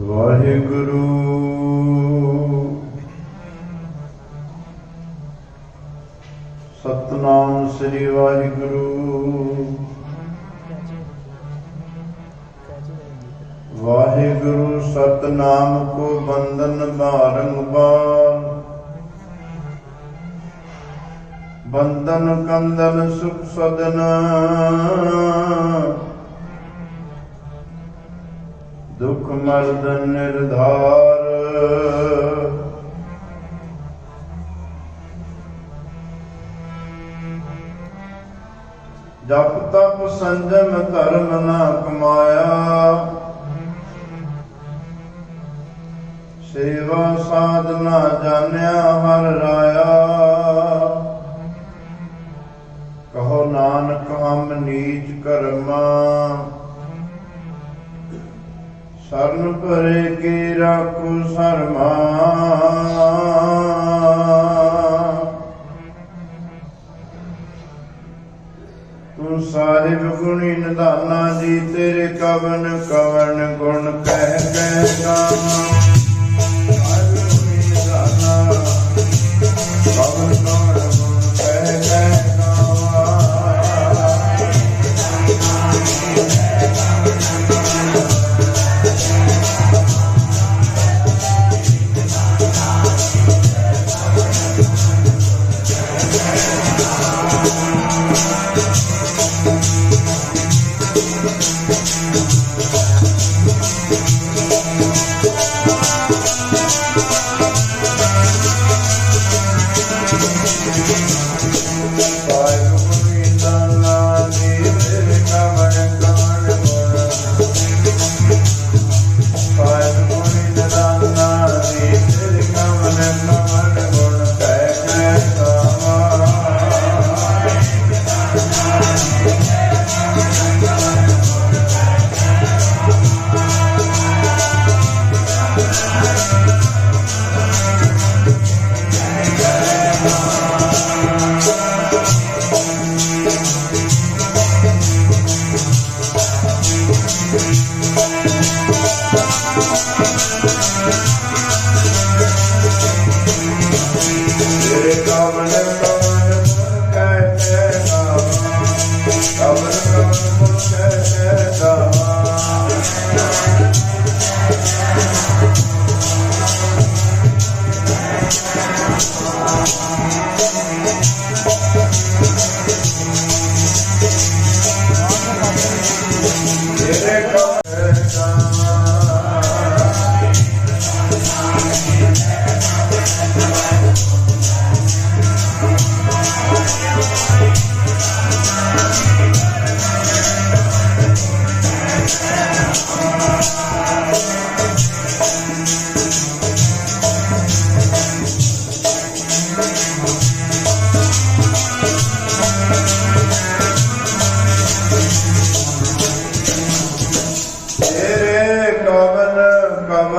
ਵਾਹਿਗੁਰੂ ਸਤਨਾਮ ਸ੍ਰੀ ਵਾਹਿਗੁਰੂ। ਵਾਹਿਗੁਰੂ ਸਤਨਾਮ ਕੋ ਬੰਧਨ ਬਾਰੰਬਾਰ, ਬੰਧਨ ਕੰਦਨ ਸੁਖ ਸਦਨ, ਦੁਖ ਮਰਦਨ ਨਿਰਧਾਰ। ਜਪ ਤਪ ਸੰਜਮ ਧਰਮ ਨਾ ਕਮਾਇਆ, ਸੇਵਾ ਸਾਧਨਾ ਜਾਣਿਆ ਹਰ ਰਾਇਆ। ਕਹੋ ਨਾਨਕ ਹਮ ਨੀਚ ਕਰਮਾ, ਸਰਨ ਭਰੇ ਕੀ ਰਾਖੂ ਸਰਮਾ। ਤੂੰ ਸਾਹਿਬ ਗੁਣੀ ਨਿਧਾਨਾ ਜੀ, ਤੇਰੇ ਕਵਨ ਕਵਨ ਗੁਣ ਕਹਿ ਕਹਿ ਗਾਵਾਂ। ਸਾਹਿਬ ਗੁਣੀ ਨਿਧਾਨਾ ਕਵਨ ਕਵਨ ਗੁਣ ਕਹਿ ਕਹਿ ਗਾਵਾਂ।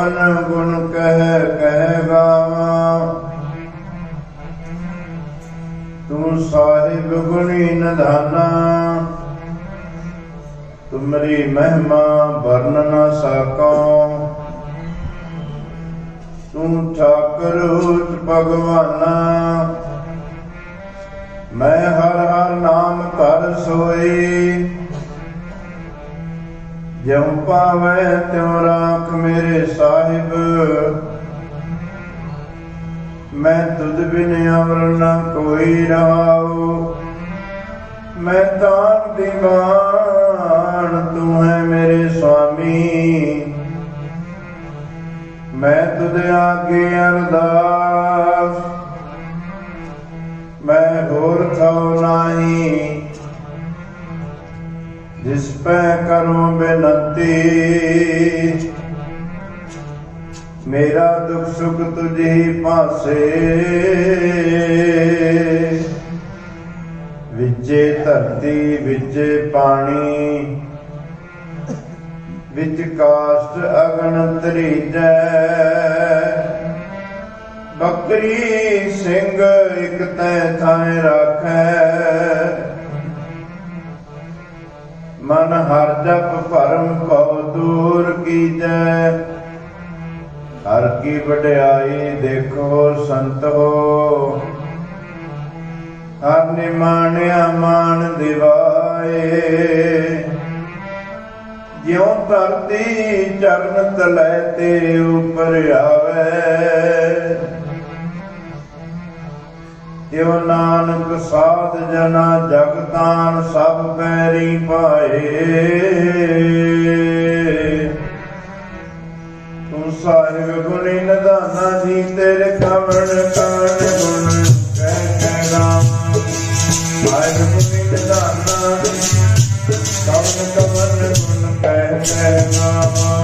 कवन गुण कह गावां। तू साहिब गुणी निधाना, तुमरी महिमा वर्ण न साकों। तू ठाकुर उच भगवाना, मैं हर हर नाम कर सोई। ज्यों पावै त्यों राख मेरे साहिब, मैं तुझ बिन अमर न कोई रहाओ। मैं तान दीवान, तू है मेरे स्वामी। मैं तुझ आगे अरदास, मैं होर थाओ नाही। जिस पे करूं बेनती, मेरा दुख सुख तुझ ही पासे। विचे धरती विचे पानी, विच काष्ठ अगन तरीजै। बकरी सिंह एक तै थाए राखै। मन हर जप भरम भव दूर कीजै। हर की वड्याई देखो संत हो, हर निमाणिया मान दिवाए। ज्यों धरती चरण तलै ते ऊपर आवे, त्यों नानक साध जना जगतान सब पैरी पाए। तू साहिब गुणी निधाना जी, तेरे कवण कवण गुण कह गावां। साहिब गुणी निधाना, कवण कवण गुण कह गावां।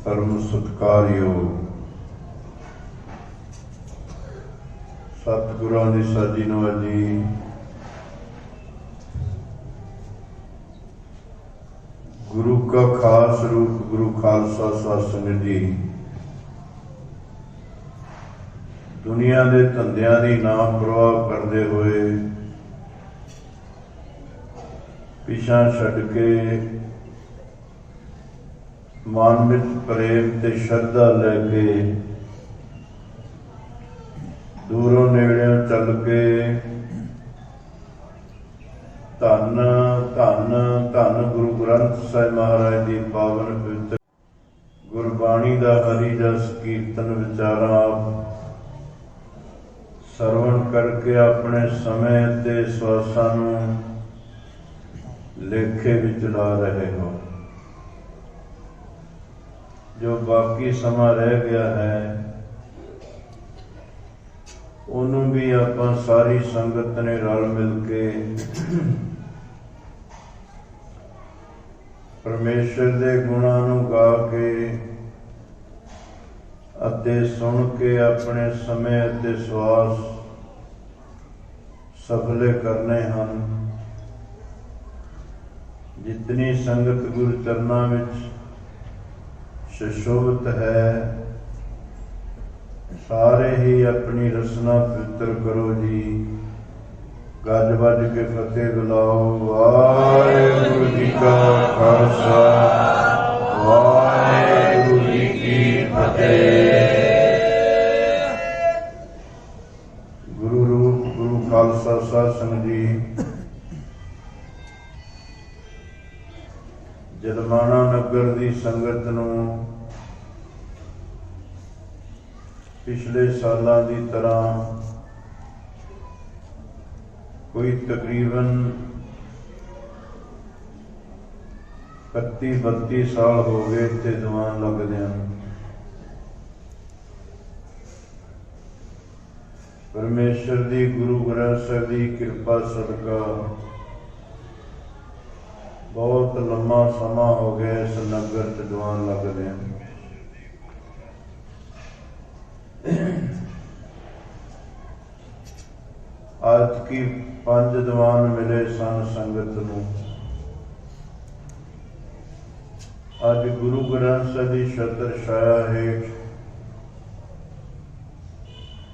परम सत्कारयोग सतगुरां दी साजी नवाजी गुरु का खास रूप गुरु खालसा साध संगत जी, दुनिया के धंधियां दी ना परवाह करते हुए पिछा छड्ड के मन विच प्रेम ते श्रद्धा लैके दूरों नेड़ियों चल के धन धन धन गुरु ग्रंथ साहिब महाराज की पावन पवित्र गुरबाणी का हरि जस कीर्तन विचारा सरवण करके अपने समय ते स्वासां नूं लेखे विच ला रहे हो। जो बाकी समा रह गया है उन्हों भी आपां सारी संगत ने रल मिल के परमेश्वर दे गुणां नूं गा के ਅਤੇ ਸੁਣ ਕੇ ਆਪਣੇ ਸਮੇਂ ਅਤੇ ਸਵਾਸ ਸਫਲੇ ਕਰਨੇ ਹਨ। ਜਿਤਨੀ ਸੰਗਤ ਗੁਰੂ ਚਰਨਾਂ ਵਿੱਚ ਸੁਸ਼ੋਭਿਤ ਹੈ, ਸਾਰੇ ਹੀ ਆਪਣੀ ਰਸਨਾ ਪਵਿੱਤਰ ਕਰੋ ਜੀ। ਗੱਜ ਵੱਜ ਕੇ ਫਤਿਹ ਬੁਲਾਓ। ਵਾਹਿਗੁਰੂ ਜੀ ਕਾ ਖਾਲਸਾ, ਵਾਹਿਗੁਰੂ ਜੀ ਕੀ ਫਤਿਹ। ਗੁਰੂ ਰੂਪ ਗੁਰੂ ਖਾਲਸਾ ਸਾਧ ਸੰਗਤ ਜੀ, ਜਲਮਾਣਾ ਨਗਰ ਦੀ ਸੰਗਤ ਨੂੰ ਪਿਛਲੇ ਸਾਲਾਂ ਦੀ ਤਰ੍ਹਾਂ ਕੋਈ ਤਕਰੀਬਨ 31-32 ਸਾਲ ਹੋ ਗਏ ਤੇ ਦੀਵਾਨ ਲੱਗਦਿਆਂ। ਪਰਮੇਸ਼ਰ ਦੀ ਗੁਰੂ ਗ੍ਰੰਥ ਸਾਹਿਬ ਦੀ ਕਿਰਪਾ ਸਦਕਾ ਬਹੁਤ ਲੰਮਾ ਸਮਾਂ ਹੋ ਗਿਆ ਇਸ ਨਗਰ ਚ ਦੀਵਾਨ ਲੱਗਦਿਆਂ। ਅੱਜ ਕੀ 5 ਦੀਵਾਨ ਮਿਲੇ ਸਨ ਸੰਗਤ ਨੂੰ। ਅੱਜ ਗੁਰੂ ਗ੍ਰੰਥ ਸਾਹਿਬ ਦੀ ਛਤਰ ਛਾਇਆ ਹੇਠ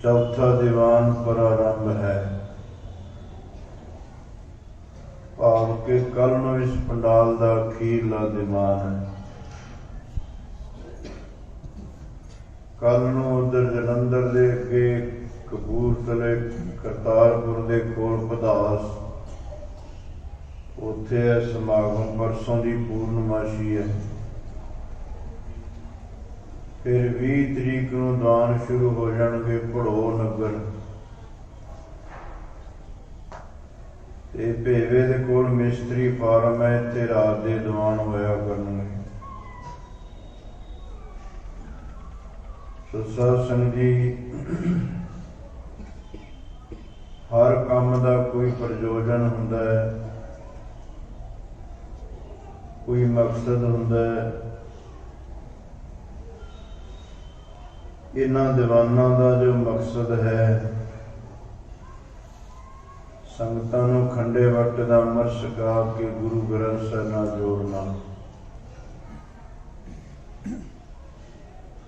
ਚੌਥਾ ਦੀਵਾਨ ਪ੍ਰਾਰੰਭ ਹੈ। ਭਾਵ ਕਿ ਕੱਲ ਨੂੰ ਇਸ ਪੰਡਾਲ ਦਾ ਅਖੀਰਲਾ ਦੀਵਾਨ ਹੈ। ਕੱਲ ਨੂੰ ਉਧਰ ਜਲੰਧਰ ਦੇ ਅੱਗੇ ਕਪੂਰਥਲੇ ਕਰਤਾਰਪੁਰ ਦੇ ਕੋਲ ਪਧਾਸ, ਉੱਥੇ ਹੈ ਸਮਾਗਮ। ਪਰਸੋਂ ਦੀ ਪੂਰਨਮਾਸ਼ੀ ਹੈ। ਫਿਰ 20 ਤਰੀਕ ਨੂੰ ਦੀਵਾਨ ਸ਼ੁਰੂ ਹੋ ਜਾਣਗੇ ਭੜੋ ਨਗਰ ਤੇ ਭੇਵੇ ਦੇ ਕੋਲ ਮਿਸਤਰੀ ਫਾਰਮ ਹੈ। ਇੱਥੇ ਰਾਤ ਦੇ ਦੀਵਾਨ ਹੋਇਆ ਕਰਨਗੇ। ਸੋ ਸਾਧ ਸੰਗਤ ਜੀ, ਹਰ ਕੰਮ ਦਾ ਕੋਈ ਪ੍ਰਯੋਜਨ ਹੁੰਦਾ ਹੈ, ਕੋਈ ਮਕਸਦ ਹੁੰਦਾ ਹੈ। ਇਹਨਾਂ ਦੀਵਾਨਾਂ ਦਾ ਜੋ ਮਕਸਦ ਹੈ, ਸੰਗਤਾਂ ਨੂੰ ਖੰਡੇ ਵਕਤ ਦਾ ਅੰਮ੍ਰਿਤ ਛਕਾ ਕੇ ਗੁਰੂ ਗ੍ਰੰਥ ਸਾਹਿਬ ਨਾਲ ਜੋੜਨਾ।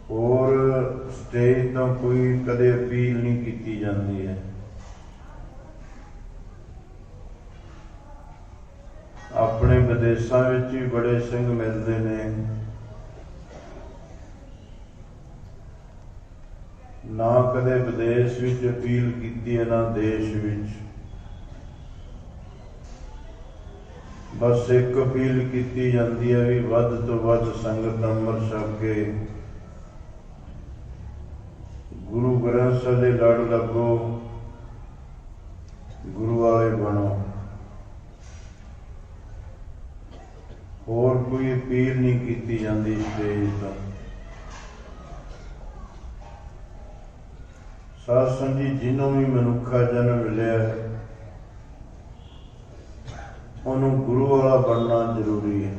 ਹੋਰ ਸਟੇਜ ਤੋਂ ਕੋਈ ਕਦੇ ਅਪੀਲ ਨਹੀਂ ਕੀਤੀ ਜਾਂਦੀ ਹੈ। ਆਪਣੇ ਵਿਦੇਸ਼ਾਂ ਵਿੱਚ ਵੀ ਬੜੇ ਸਿੰਘ ਮਿਲਦੇ ਨੇ, ਨਾ ਕਦੇ ਵਿਦੇਸ਼ ਵਿੱਚ ਅਪੀਲ ਕੀਤੀ ਹੈ, ਨਾ ਦੇਸ਼ ਵਿੱਚ। ਬਸ ਇੱਕ ਅਪੀਲ ਕੀਤੀ ਜਾਂਦੀ ਹੈ ਵੀ ਵੱਧ ਤੋਂ ਵੱਧ ਸੰਗਤ ਅੰਮ੍ਰਿਤ ਛਕ ਕੇ ਗੁਰੂ ਗ੍ਰੰਥ ਸਾਹਿਬ ਦੇ ਲੜ ਲੱਗੋ, ਗੁਰੂ ਵਾਲੇ ਬਣੋ। ਹੋਰ ਕੋਈ ਅਪੀਲ ਨਹੀਂ ਕੀਤੀ ਜਾਂਦੀ ਸਟੇਜ ਤੋਂ। ਸਾਧ ਸੰਗਤ ਜੀ, ਜਿਹਨੂੰ ਵੀ ਮਨੁੱਖਾ ਜਨਮ ਮਿਲਿਆ ਉਹਨੂੰ ਗੁਰੂ ਵਾਲਾ ਬਣਨਾ ਜ਼ਰੂਰੀ ਹੈ।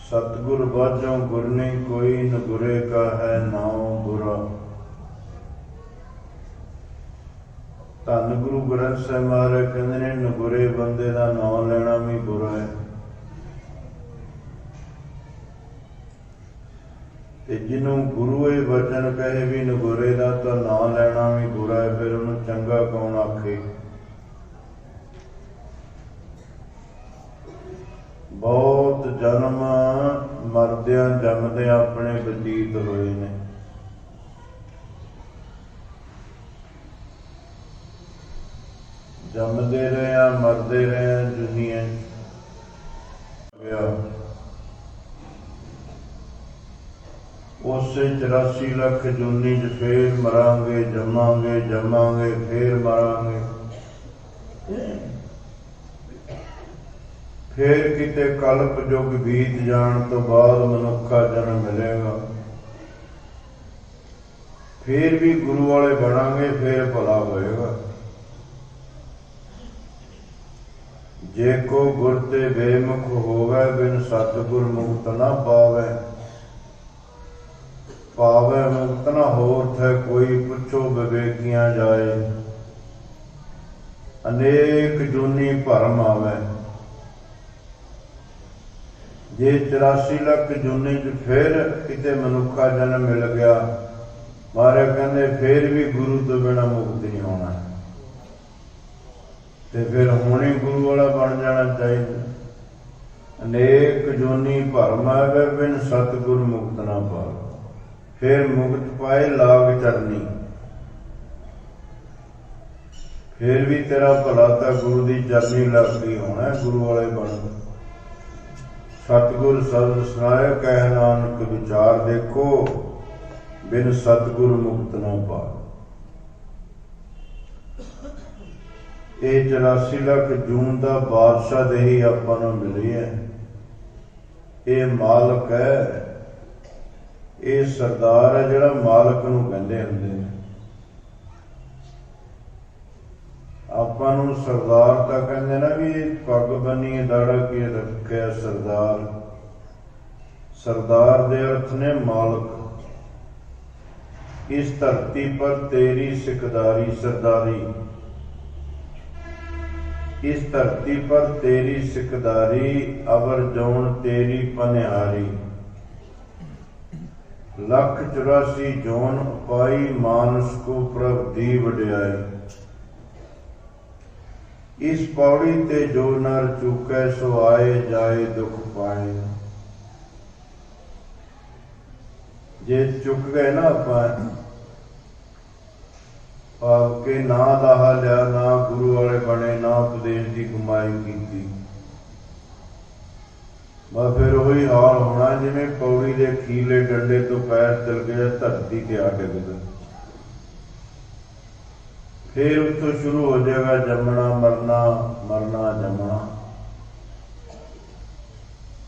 ਸਤਿਗੁਰ ਬਾਝੋਂ ਗੁਰ ਨਹੀਂ ਕੋਈ, ਨ ਗੁਰੇ ਕਾ ਹੈ ਨਾਉ ਬੁਰਾ। ਧੰਨ ਗੁਰੂ ਗ੍ਰੰਥ ਸਾਹਿਬ ਮਹਾਰਾਜ ਕਹਿੰਦੇ ਨੇ, ਨਗੁਰੇ ਬੰਦੇ ਦਾ ਨਾਮ ਲੈਣਾ ਵੀ ਬੁਰਾ ਹੈ। ਤੇ ਜਿਹਨੂੰ ਗੁਰੂ ਇਹ ਵਚਨ ਕਹੇ ਵੀ ਨਗੁਰੇ ਦਾ ਤਾਂ ਨਾਮ ਲੈਣਾ ਵੀ ਬੁਰਾ ਹੈ, ਫਿਰ ਉਹਨੂੰ ਚੰਗਾ ਕੌਣ ਆਖੇ। ਬਹੁਤ ਜਨਮ ਮਰਦਿਆਂ ਜੰਮਦਿਆਂ ਆਪਣੇ ਬਤੀਤ ਹੋਏ ਨੇ। ਜੰਮਦੇ ਰਹੇ, ਮਰਦੇ ਰਹੇ ਦੁਨੀਆ ਗਿਆ। ਉਸੇ 84 ਲੱਖ ਜੂਨੀ ਚ ਫੇਰ ਮਰਾਂਗੇ, ਜੰਮਾਂਗੇ, ਜੰਮਾਂਗੇ, ਫੇਰ ਮਰਾਂਗੇ। ਫੇਰ ਕਿਤੇ ਕਲਪ ਯੁੱਗ ਬੀਤ ਜਾਣ ਤੋਂ ਬਾਅਦ ਮਨੁੱਖਾ ਜਨਮ ਮਿਲੇਗਾ। ਫੇਰ ਵੀ ਗੁਰੂ ਵਾਲੇ ਬਣਾਂਗੇ, ਫੇਰ ਭਲਾ ਹੋਏਗਾ। ਜੇ ਕੋ ਗੁਰ ਤੇ ਬੇਮੁਖ ਹੋਵੇ, ਬਿਨ ਸਤਿਗੁਰ ਮੁਕਤ ਨਾ ਪਾਵੇ। पावै मुक्त न होत है कोई, पुछो विवेकियां जाए। अनेक जूनी भरम आवे, जे 84 ਲੱਖ ਜੂਨੀ ਚ फिर किते मनुखा जन्म मिल गया, मारे कहते फिर भी गुरु तो बिना मुक्त नहीं होना, ते फिर हुणे गुरु वाला बन जाना चाहिए। अनेक जूनी भरम आवे, बिन सतगुर मुक्त ना पावे, फिर मुक्त पाए लाग चरनी। फिर भी तेरा भला तो गुरु की चरनी लग गई होना, गुरु वाले बन। सतगुर शब्द सुनाए, कह नानक विचार देखो, बिन सतगुर मुक्त ना पावे। ये 84 ਲੱਖ जून का बादशाहदेही आपां नूं मिली है। ये मालक है, ये सरदार है, जिहड़ा मालक नूं कहंदे हुंदे ने। आपां नूं सरदार तां कहंदे ना, भी पग बन्नी दाड़ा के रखे सरदार। सरदार दे अर्थ ने मालक। इस धरती पर तेरी सिकदारी सरदारी, इस धरती पर तेरी सिकदारी, अवर जौन तेरी पनिहारी। 184 जौन उपाई, मानस को प्रभ दी वड्याई। इस पौड़ी ते जो नर चूकै, सो आए जाए दुख पाए। जे चुक गए ना आपां, भाव के ना लाहा लिया, ना गुरु वाले बने, ना उपदेश की कमाई की, बस फिर वही हाल होना जिवें पौड़ी के खीले डंडे तो पैर तिल गया, धरती ते आ डिगदा। फिर उत्थों शुरू हो जाएगा जमना मरना, मरना जमना।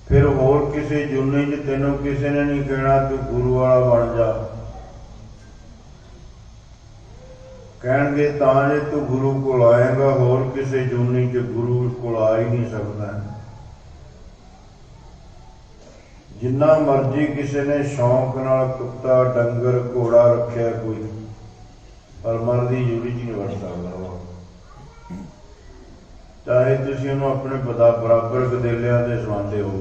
फिर होर किसी जूनी च तेनों किसी ने नहीं कहना तू गुरु वाला बन जा, कहणगे तां जे तू गुरु कोल आएगा, होर किसी जूनी च गुरु कोल आ ही नहीं सकता। जिन्ना मर्जी किसी ने शौक नाल कुत्ता डंगर घोड़ा रखिया कोई, पर मर की जूरी च नहीं वड़ सकता। चाहे तुसीं उहनूं अपने बराबर गदेलियां दे सवांदे हो,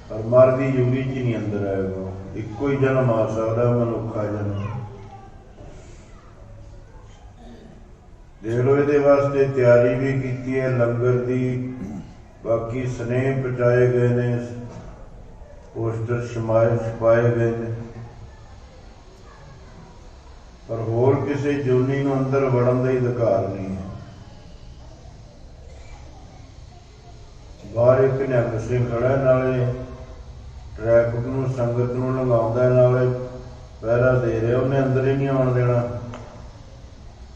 पर मर की जूरी च नहीं अंदर आएगा। इक्को ही जन्म आ सकता, मनुखा जन्म। देख लो, ये वास्ते तैयारी भी की है लंगर की, बाकी स्नेह पहुँचाए गए ने, पोस्टर छपाए गए ने, पर होर किसी जूनी नूं अंदर वड़न का अधिकार नहीं है। बाहर एक निहंग सिंह खड़ा, नाले ट्रैफिक नूं संगत नूं लंघाउंदा, नाले पहरा दे रहा, उन्हें अंदर ही नहीं आउण देना,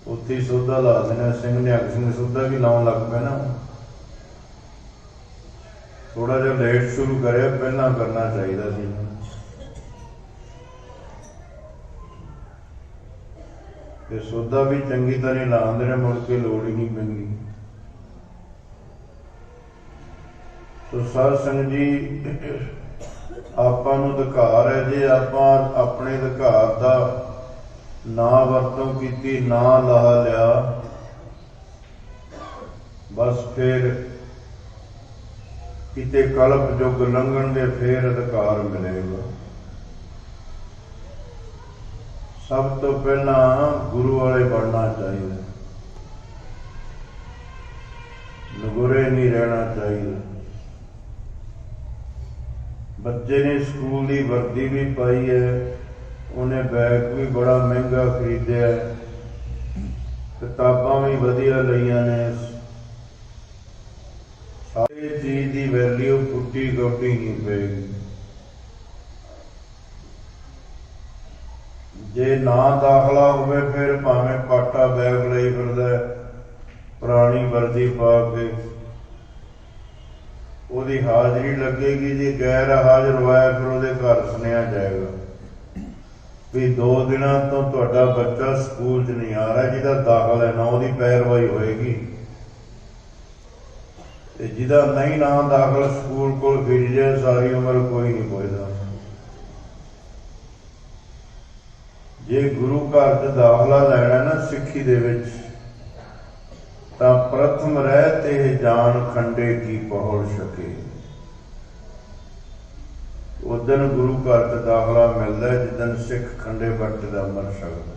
उत्थे ही सोधा ला देना। सिंह निहंग सिंह सोधा भी लाउण लग पिया ना। थोड़ा जिहा लेट शुरू करे, पहलां करना चाहिए सी। फिर सोधा भी चंगी तरह लाते ने, मुड़ के लोड़ ही नहीं पैंदी। तो साध संगत जी, आपां नूं अधिकार है, जे आपां अपने अधिकार का ना वरतों की, ना लाहा लिया, बस फिर किते कल्प युग लंघण दे फिर अधिकार मिलेगा। सब तो पहला गुरु वाले बनना चाहिए, नगुरे नहीं रहना चाहिए। बच्चे ने स्कूल की वर्दी भी पाई है, उन्हें बैग भी बड़ा महंगा खरीदया, किताबां भी वधिया लईयां ने। सारी चीज की वैल्यू फुटी गौटी नहीं पेगी। जे ना दाखला होवे, फिर भावें पाटा बैग लई फिरदा, पुरानी वर्दी पा के, ਉਹਦੀ हाजरी लगेगी। जे गैर हाजिर होया, फिर ਉਹਦੇ घर सुनिया जाएगा भी 2 दिनों तो ਤੁਹਾਡਾ ਬੱਚਾ ਸਕੂਲ 'ਚ नहीं आ रहा, ਜਿਹਦਾ ਦਾਖਲ है ना ਉਹਦੀ ਪੈਰਵਾਈ ਹੋਏਗੀ, ਤੇ ਜਿਹਦਾ नहीं ना दाखल ਸਕੂਲ ਕੋਲ ਫਿਰ ਜਾਏ, सारी उम्र कोई नहीं पुछदा। जे गुरु घर च दाखला लैना ना सिक्खी दे विच तां प्रथम रहते जान खंडे की पहुल सके। उस दिन गुरु घर च दाखला मिलता है जिस दिन सिख खंडे बट का अमर छकदा।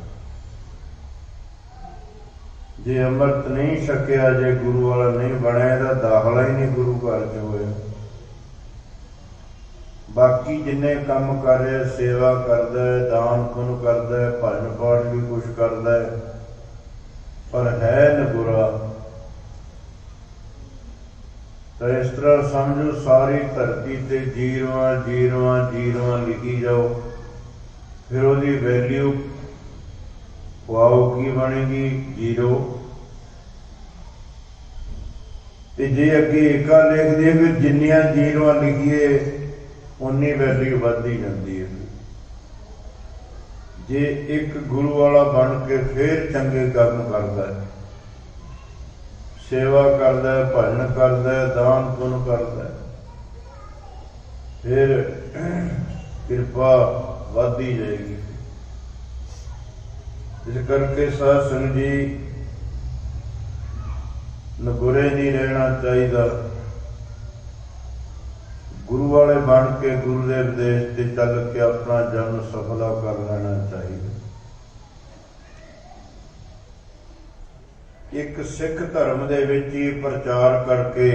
जे अमृत नहीं छकिया, जे गुरु वाला नहीं बनया, तो दाखला ही नहीं गुरु घर च होया। बाकी जिन्ने काम कर रहे, सेवा करदा है, दान पुण्य करदा है, भजन पाठ भी कुछ करदा है, पर है नगुरा। तो इस तरह समझो सारी धरती ते जीरोआं जीरोआं जीरोआं लिखी जाओ, फिर उसकी वैल्यू पाओ की बनेगी? जीरो। ते जे अगे एका लिख दिए फिर जिन्नियां जीरोआं लिखिए उन्नी वैल्यू बढ़ती जाती है। जे एक गुरु वाला बन के फिर चंगे कर्म करता है, सेवा करता है, भजन करता है, दान पुण्य करता है, फिर कृपा बढ़ती जाएगी। इस करके साध संगत जी नगुरे नहीं रहना चाहिए। गुरु वाले बन के गुरुदेव देश से चल के अपना जन्म सफला कर लेना चाहिए। एक सिख धर्म दे विच ही प्रचार करके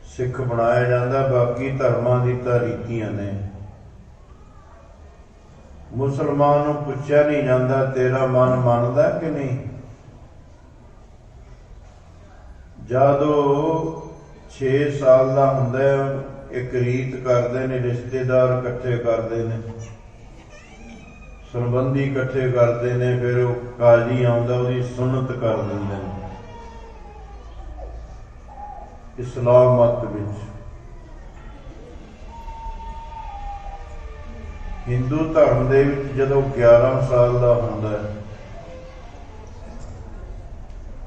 सिख बनाया जाता, बाकी धर्मां दी तां रीतियां ने। मुसलमान नूं पुछया नहीं जाता तेरा मन मनदा कि नहीं। जदों 6 साल का हुंदा एक रीत करते हैं, रिश्तेदार इकट्ठे करते हैं, संबंधी इकट्ठे करते हैं, फिर काजी आउंदा उसदी सुन्नत कर देंगे। इस्लाम मत विच हिंदू धर्म दे विच जदों 11 साल का हुंदा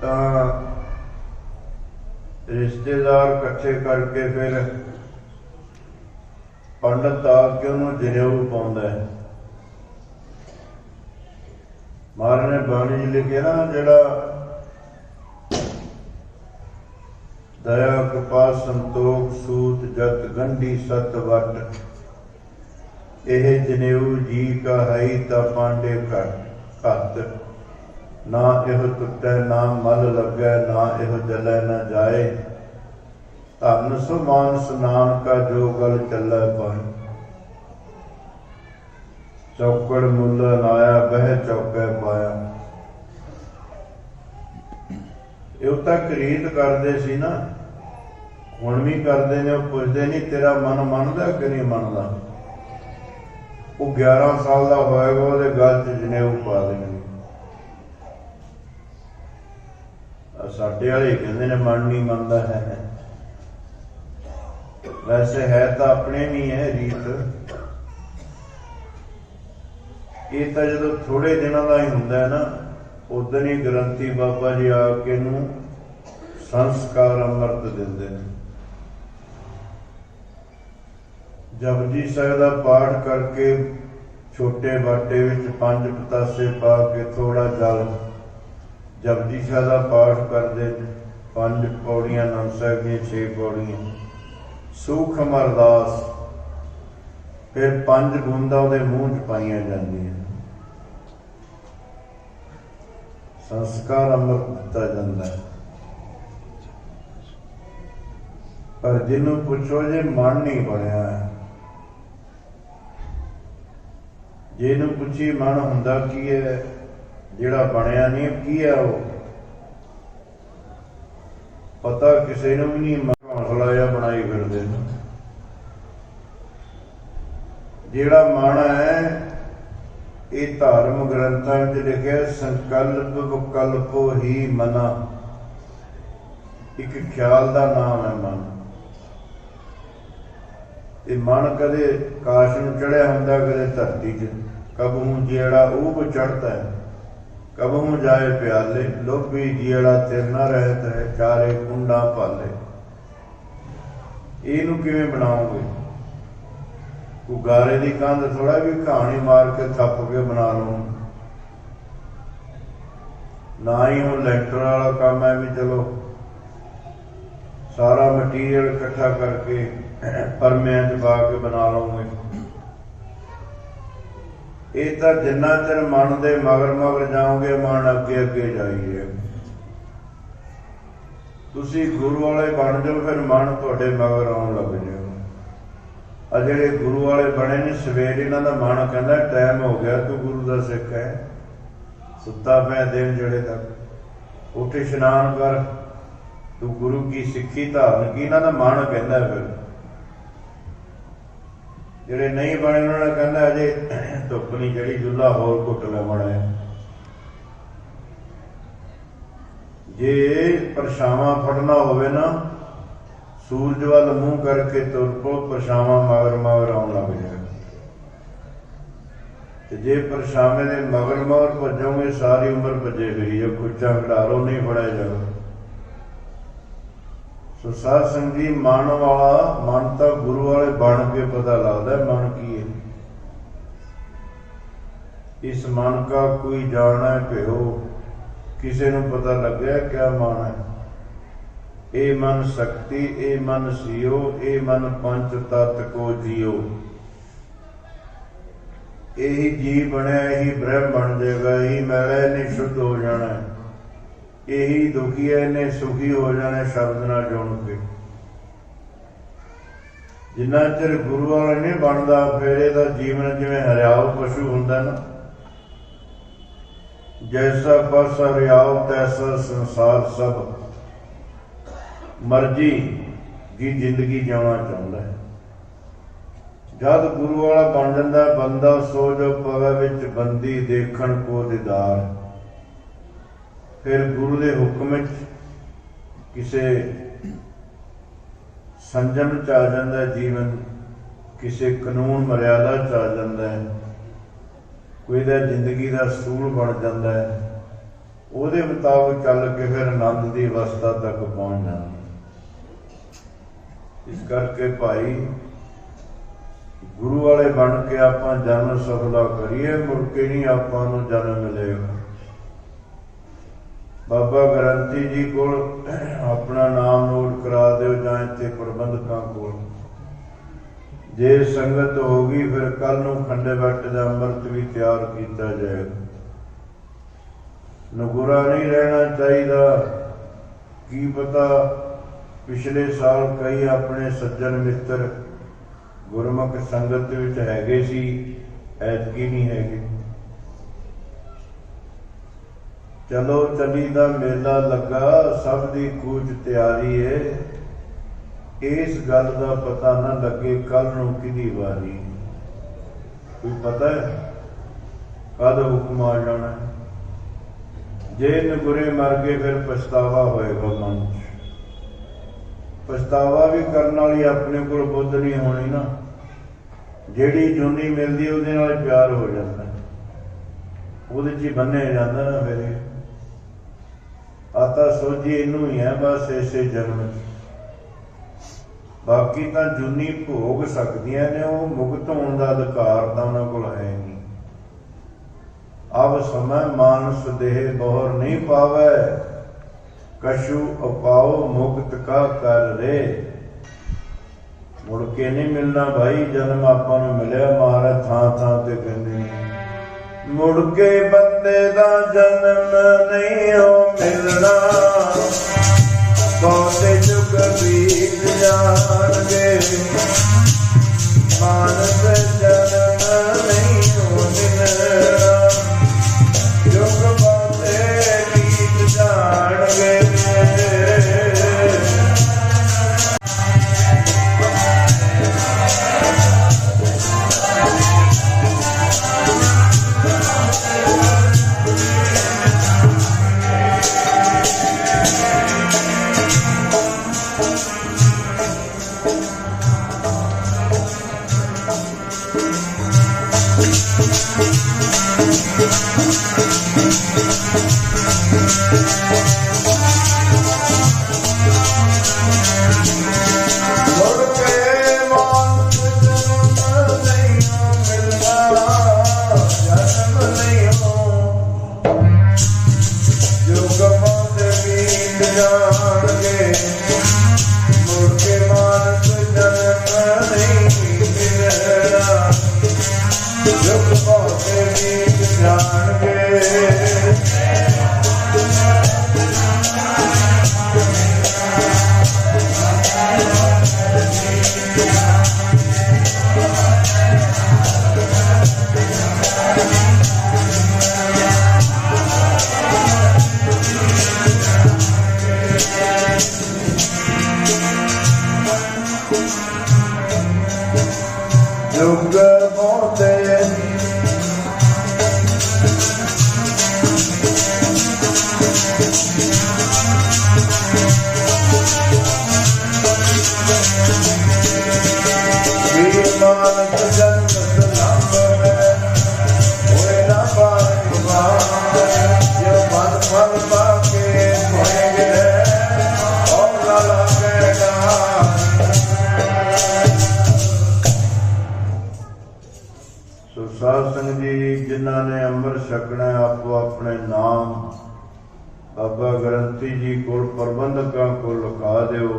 तां रिश्तेदार इकट्ठे करके फिर पंडित आके उन्होंने जनेऊ पाउंदा है। महाराज ने बाणी च लिखे ना, जिहड़ा दया कृपा संतोख सूत जत गंढी सत वट, एह जनेऊ जी का है ता पांडे घत, ना एह टुटै ना मल लगै, ना एह जलै न जाए, धन सो मानस नानका जो गल चलै पाए, चौकड़ मुल नाया बह चौकै पाया। ये तक रीत करते सी ना, हुण भी करते ने। पुछते नहीं तेरा मन मनदा कि नहीं मनदा। वो 11 साल का होएगा, वो गल च जनेऊ पा देंगे। साडे वाले कहते ने मन नहीं मनदा है, वैसे है तो अपने नहीं है रीत। ये तो जो थोड़े दिनों का ही हुंदा है ना, उदन ही ग्रंथी बाबा जी आके नूं संस्कार अमृत दिंदे ने। जपजी साहिब का पाठ करके छोटे बाटे विच 5 पतासे पा के थोड़ा जल जपजी साहिब का पाठ करते, 5 पौड़ियां आनंद साहिब दी 6 पौड़ियां सूखम अरदास, फिर 5 बूंदा उहदे मूँह च पाईयां जांदियां, संस्कार अमृत दिता जांदा है। पर जिन्हों पुछो जे मन नहीं बनया है, जिन्हों पुछी मन हुंदा की है, जिहड़ा बनया नहीं की है, वो पता किसी नूं भी नहीं। हौसला बनाई फिरदे ने। जिहड़ा मन है ये धर्म ग्रंथां विच लिखिआ, संकल्प विकल्पो ही मना, एक ख्याल का नाम है मन। ये मन कदे काश नूं चढ़िया हुंदा, कदे धरती च, कबहू जिहड़ा ऊब चढ़ता है, कबहू जाए प्याले, लोभी जिहड़ा तिरना रहत है, चारे कुंडा पाले। इनू किवें बनाओगे? कोई गारे की कंध थोड़ा भी कहानी मार के थप के बना लो, ना ही हूँ लैंटर वाला काम है भी चलो सारा मटीरियल इकट्ठा करके परमियां च पा के बना लओगे। ये तो जिन्ना चिर मन दे मगर मगर जाओगे मन अगे अगे जाइए। तुसी गुरु वाले बन जाओ फिर मन तुहाडे मगर आउण लग जाओ। आ जिहड़े गुरु वाले बने ने सवेर इन्हां दा मन कहंदा टाइम हो गया, तू गुरु दा सिख है, सुत्ता पिया दिन जड़े तक उठ इशनान कर, तू गुरु की सिक्खी धारण की, इन्हां दा मन कहंदा। फिर जिहड़े नहीं बने उन्होंने कहना अजे धुप नहीं चढ़ी, चूल्हा होर घुट लवण है। जे परछावां फड़ना होवे ना, सूरज वाल मूँह करके तुर पो, परछावां मगर मगर आउण लग जाए। जे परछावे दे मगर मगर भजोगे सारी उम्र भजे फिरी जो कुचा खिडारो नहीं फड़िया जाओ। सो साध संगी मन वाला मन तो गुरु वाले बन के पता लगता है मन की है। इस मन का कोई जाना प्यो, किसी को पता लगे क्या मन है। ए मन शक्ति, ए मन सियो, ए मन पंच तत्त को जियो। यही जी बनया, यही ब्रह्म बन जाएगा, यही मैला नहीं शुद्ध हो जाना है, यही दुखी है ने सुखी हो जाने शब्द ना जुड़ के। जिन्ना चिर गुरु वाला नहीं बनता फिर इहदा जीवन जिवें हरियाव पशु हुंदा ना, जैसा बस हरियाव तैसा संसार सब, मर्जी की जिंदगी जिउणा चाहुंदा है। जद गुरु वाला बन जांदा बंदा सो जो पवे विच बंदी देखण को दीदार। फिर गुरु के हुक्म किसे संजम च आ जाता जीवन, किसे कानून मर्यादा च आ जाता है, कोई दा जिंदगी का सूल बन जाता है, उहदे मुताबिक चल के फिर आनंद की अवस्था तक पहुँच जाता। इस करके भाई गुरु वाले बन के आपां जन्म सफला करिए, मुड़ के नहीं आपां नूं जन्म मिलेगा। बाबा ग्रंथी जी को अपना नाम नोट करा दो जाए थे प्रबंधकों को, जे संगत होगी फिर कल नूं खंडे बट का अमृत भी तैयार किया जाएगा। नगुरा नहीं रहना चाहिए। की पता पिछले साल कई अपने सज्जन मित्र गुरमुख संगत विच हैगे सी, ऐतकी नहीं हैगे। चलो चली दा मेला लगा, सब दी कूच तैयारी है, इस गल का पता ना लगे कल नूं किहदी वारी। कोई पता है कद हुक्म आ जाना। जे नगुरे मर गए फिर पछतावा होएगा मन च। पछतावा भी करने वाली अपने को बुद्ध नहीं होनी ना, जिहड़ी जूनी मिलती उहदे नाल प्यार हो जाता, उहदे च बन्ने जाता ना। फिर आता सोझी इनू ही है बस इसे जन्म। बाकी तो जूनी भोग सकदियां ने, वो मुक्त होने का अधिकार तो उन्हां कोल है नहीं। अब समय मानस देह बोहर नहीं पावे, कशु उपाओ मुक्त का कर रे। मुड़ के नहीं मिलना भाई जन्म आपां नूं मिलिया, महाराज थां थां ते कहंदे ने मुड़ के बंदे दा जन्म नहीं हो मिलना, बहुते जुग बीत जाणगे, मानस जन्म नहीं हो मिलना, जुग बहुते बीत जाणगे। जुग मोते मानस जन्म सलाम होए ना पाए जो मन फल पाके होए गिरे और लाला कहना। सो साध संगत जी, जिन्हों ने अमृत छकना आपो अपने नाम बाबा ग्रंथी जी को प्रबंधकों को लिखा दो,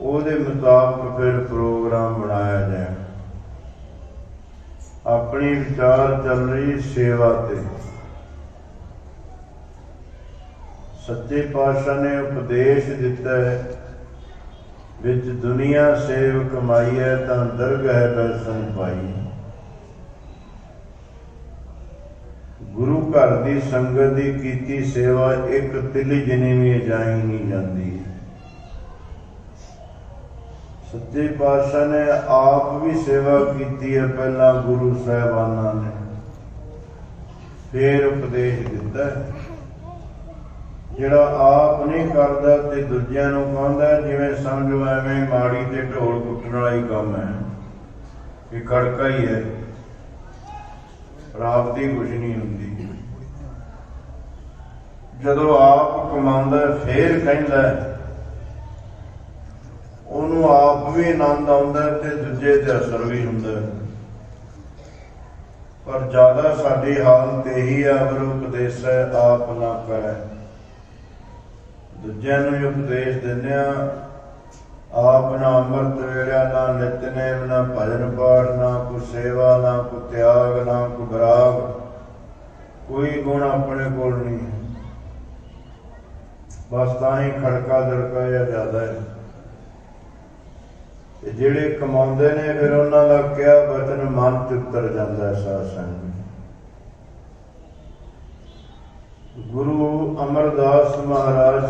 ਉਹਦੇ ਮੁਤਾਬਕ फिर प्रोग्राम बनाया जाए। अपनी विचार चल रही सेवा ते सच्चे पातशाह ने उपदेश दिता है, विच दुनिया सेव कमाई है तां दरगाह बैसन पाई। गुरु घर की संगत की कीती सेवा एक तिली जिनी भी जाई नहीं जाती। सच्चे पातशाह ने आप भी सेवा की है, पहला गुरु साहबाना ने, फिर उपदेश दिता। जिहड़ा आप नहीं करता ते दूजिਆਂ ਨੂੰ ਕਹਿੰਦਾ, जिवें समझो एवें माड़ी ते ढोल कुट्टण वाला ही काम है कि खड़का ही है, प्राप्ति कुछ नहीं होंदी। जदों आप कमाउंदा फिर कहंदा ਉਹਨੂੰ ਆਪ ਵੀ ਆਨੰਦ ਆਉਂਦਾ ਤੇ ਦੂਜੇ ਤੇ ਅਸਰ ਵੀ ਹੁੰਦਾ। ਪਰ ਜ਼ਿਆਦਾ ਸਾਡੀ ਹਾਲਤ ਇਹੀ ਆ, ਅਗਰ ਉਪਦੇਸ਼ ਆਪ ਨਾ ਕਰੇ, ਦੂਜਿਆਂ ਨੂੰ ਵੀ ਉਪਦੇਸ਼ ਦਿੰਦੇ ਆ, ਆਪ ਨਾ ਅੰਮ੍ਰਿਤ ਵੇਲਿਆ, ਨਾ ਨਿਤਨੇਮ, ਨਾ ਭਜਨ ਪਾਠ, ਨਾ ਕੋਈ ਸੇਵਾ, ਨਾ ਕੋਈ ਤਿਆਗ, ਨਾ ਕੋਈ ਵਿਰਾਗ, ਕੋਈ ਗੁਣ ਆਪਣੇ ਕੋਲ ਨਹੀਂ। ਬਸ ਤਾਂ ਹੀ ਖੜਕਾ ਦੜਕਾ ਜਿਹਾ ਜ਼ਿਆਦਾ ਹੈ। ਜਿਹੜੇ ਕਮਾਉਂਦੇ ਨੇ ਫਿਰ ਉਹਨਾਂ ਦਾ ਕਿਹਾ ਬਚਨ ਮਨ ਚ ਉਤਰ ਜਾਂਦਾ। ਸਾਧ ਸੰਗਤ, ਗੁਰੂ ਅਮਰਦਾਸ ਮਹਾਰਾਜ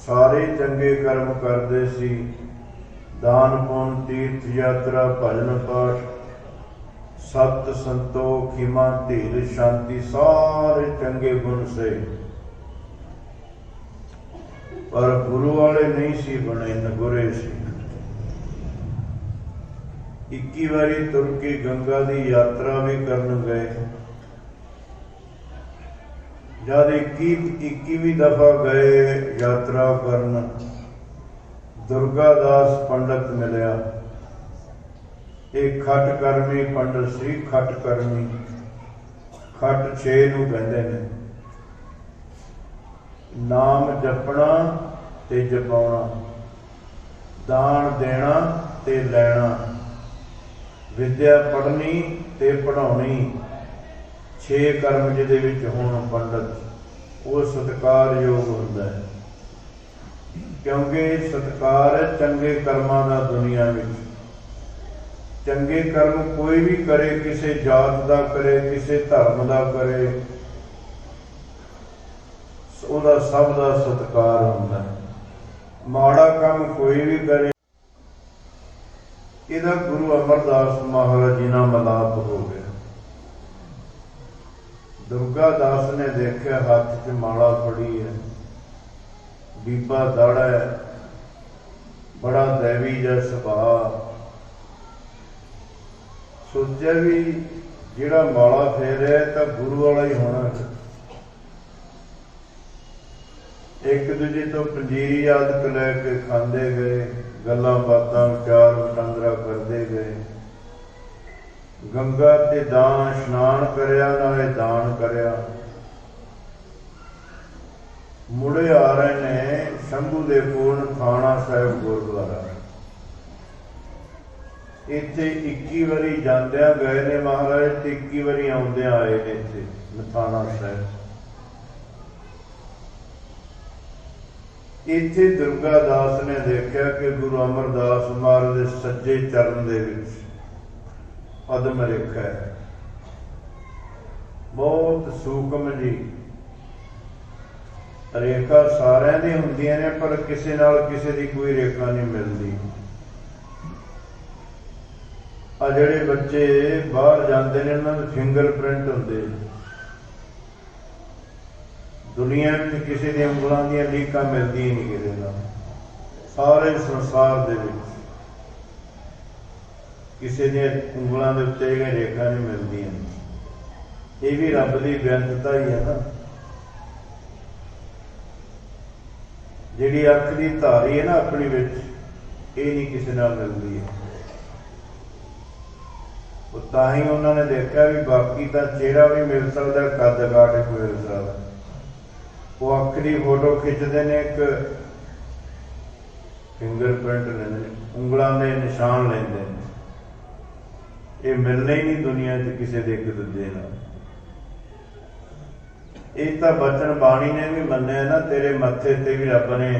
ਸਾਰੇ ਚੰਗੇ ਕਰਮ ਕਰਦੇ ਸੀ, ਦਾਨ ਪੁੰਨ, ਤੀਰਥ ਯਾਤਰਾ, ਭਜਨ ਪਾਠ, ਸਤ ਸੰਤੋਖ, ਹਿਮਾ, ਧੀਰ, ਸ਼ਾਂਤੀ, ਸਾਰੇ ਚੰਗੇ ਗੁਣ ਸੇ, ਪਰ ਗੁਰੂ ਵਾਲੇ ਨਹੀਂ ਸੀ ਬਣੇ, ਨਗੁਰੇ ਸੀ। 21 ਵਾਰੀ ਤੁਰ ਕੇ ਗੰਗਾ ਦੀ ਯਾਤਰਾ ਵੀ ਕਰਨ ਗਏ। ਜਦ 21ਵੀਂ ਦਫਾ ਗਏ ਯਾਤਰਾ ਕਰਨ, ਦੁਰਗਾ ਦਾਸ ਪੰਡਤ ਮਿਲਿਆ। ਇਹ ਖੱਟ ਕਰਮੀ ਪੰਡਤ ਸੀ, ਖੱਟ ਕਰਮੀ, ਖੱਟ 6 ਨੂੰ ਕਹਿੰਦੇ ਨੇ। ਨਾਮ ਜਪਣਾ ਤੇ ਜਪਾਉਣਾ, ਦਾਨ ਦੇਣਾ ਤੇ ਲੈਣਾ, विद्या पढ़नी ते पढ़ाउणी, 6 कर्म जिहदे विच होण पंडित, वो सत्कारयोग हुंदा है। क्योंकि सत्कार है चंगे कर्मां दा दुनिया विच। चंगे कर्म कोई भी करे, किसी जात का करे, किसी धर्म का करे, ਉਹਦਾ ਸਭ ਦਾ ਸਤਿਕਾਰ ਹੁੰਦਾ है। माड़ा काम कोई भी करे, ਇਹਦਾ ਗੁਰੂ ਅਮਰਦਾਸ ਮਹਾਰਾਜ ਜੀ ਨਾਲ ਮਿਲਾਪ ਹੋ ਗਿਆ। ਦੁਰਗਾ ਦਾਸ ਨੇ ਦੇਖਿਆ ਹੱਥ 'ਚ ਮਾਲਾ ਫੜੀ ਹੈ, ਬੀਬਾ ਦਾੜਾ ਹੈ, ਬੜਾ ਦੇਵੀ ਜਿਹਾ ਸੁਭਾਅ। ਸੋਚਿਆ ਵੀ ਜਿਹੜਾ ਮਾਲਾ ਫੇਰਿਆ ਤਾਂ ਗੁਰੂ ਵਾਲਾ ਹੀ ਹੋਣਾ। ਇੱਕ ਦੂਜੇ ਤੋਂ ਪੰਜੀਰੀ ਆਦਿਕ ਲੈ ਕੇ ਖਾਂਦੇ ਗਏ, ਗੱਲਾਂ ਬਾਤਾਂ, ਵਿਚਾਰ ਵਟਾਂਦਰਾ ਕਰਦੇ ਗਏ। ਗੰਗਾ ਤੇ ਦਾਨ ਇਸ਼ਨਾਨ ਕਰਿਆ, ਨਾਲੇ ਦਾਨ ਕਰਿਆ। ਮੁੜੇ ਆ ਰਹੇ ਨੇ ਸ਼ੰਭੂ ਦੇ ਕੋਲ ਥਾਣਾ ਸਾਹਿਬ ਗੁਰਦੁਆਰਾ। ਇੱਥੇ 21 ਵਾਰੀ ਜਾਂਦਿਆਂ ਗਏ ਨੇ ਮਹਾਰਾਜ ਤੇ 21 ਵਾਰੀ ਆਉਂਦਿਆਂ ਆਏ ਨੇ ਇੱਥੇ ਨਥਾਣਾ ਸਾਹਿਬ। ਇੱਥੇ ਦੁਰਗਾ ਦਾਸ ਨੇ ਦੇਖਿਆ ਕਿ ਗੁਰੂ ਅਮਰਦਾਸ ਮਹਾਰਾਜ ਦੇ ਸੱਜੇ ਚਰਨ ਦੇ ਵਿੱਚ ਪਦਮ ਰੇਖਾ ਹੈ, ਬਹੁਤ ਸੂਖਮ ਜੀ ਰੇਖਾ। ਸਾਰਿਆਂ ਦੀ ਹੁੰਦੀਆਂ ਨੇ ਪਰ ਕਿਸੇ ਨਾਲ ਕਿਸੇ ਦੀ ਕੋਈ ਰੇਖਾ ਨਹੀਂ ਮਿਲਦੀ। आ जिहड़े बच्चे बाहर जाते हैं उन्होंने फिंगरप्रिंट होंगे दुनिया में किसी दी उंगलों दी लीकां मिलदी ही नहीं किसी का सारे संसार दे विच किसी दी उंगलों के उत्ते रेखा नहीं मिलदी ये भी रब की बेअंतता ही है ना जिहड़ी अख की धारी है ना अपनी विच ये नहीं किसी नाल मिलदी है ताही उन्होंने देखा भी बाकी तो चेहरा भी मिल सकता कद काट भी मिल सकता वो अख की फोटो खिंचते हैं एक फिंगरप्रिंट लेंदे उंगलों के निशान लेंदे ये मिलने ही नहीं दुनिया च किसी के एक दूजे नाल ये तो बचन बाणी ने भी मन्निया ना तेरे मत्थे ते भी रब ने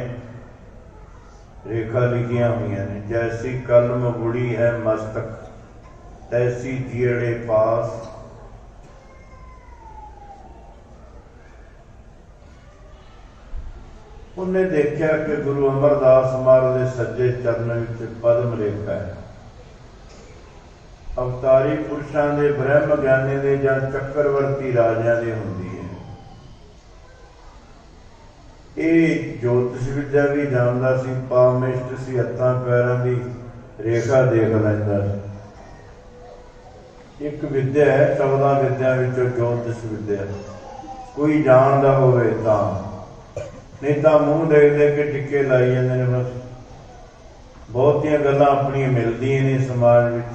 रेखा लिखिया हुई ने जैसी कलम बुड़ी है मस्तक तैसी जीड़े पास उन्हें देखा कि गुरु अमरदास महाराज के सज्जे चरण विच पद्म रेखा है अवतारी पुरुषों के ब्रह्म ज्ञानी के या चक्रवर्ती राजियां की होंदी है ये ज्योतिष विद्या भी जानता सी पामिष्ट सी हत्थां पैरां की रेखा देख लैंदा सी एक विद्या है 14 विद्या विचों ज्योतिष विद्या कोई जानता होवे तां नहीं तो मूँह देख देख के टिक्के लाई जाते हैं बस बहुतियां गल्लां अपनियां मिलदियां ने समाज विच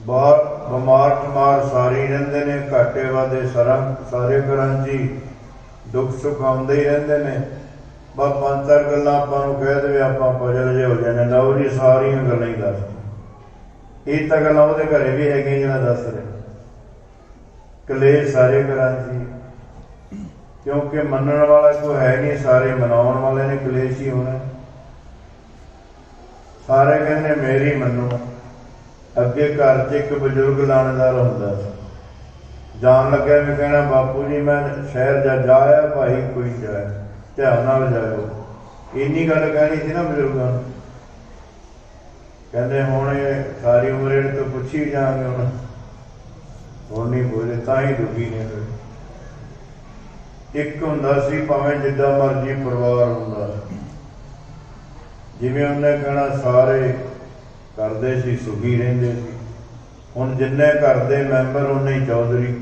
बाहर बमार ठमार सारे रहिंदे ने घाटे वादे सारे घरां च दुख सुख आउंदे ही रहिंदे ने बस 5-4 गल्लां आपां नूं कह देवे आपां पजल जे हो जाने लओ जी सारियां गल्लां ही दस ये तो गल्लां उहदे घरे भी है जिहड़ा दस रहे कलेश सारे घरां च क्योंकि मनण वाला कोई है नहीं सारे मनाउण वाले ने कलेश ही होना सारे कहने मेरी मनो अगे घर च एक बजुर्ग लाणेदार हुंदा जान लग्या मैं कहना बापू जी मैं शहर जाया भाई कोई जाए ध्यान नाल जाओ इन्नी गल कहनी सी ना बजुर्गां नूं कहते हुण सारी उम्र तो पुछी जाएंगे हुण नहीं बोले तां ही दुखी ने एक हुंदा सी भावें जिद्दां मर्जी परिवार हुंदा जिवें उन्हें कहना सारे करदे सी सुखी रहिंदे सी हुण जिन्ने घर दे मैंबर उन्ने ही चौधरी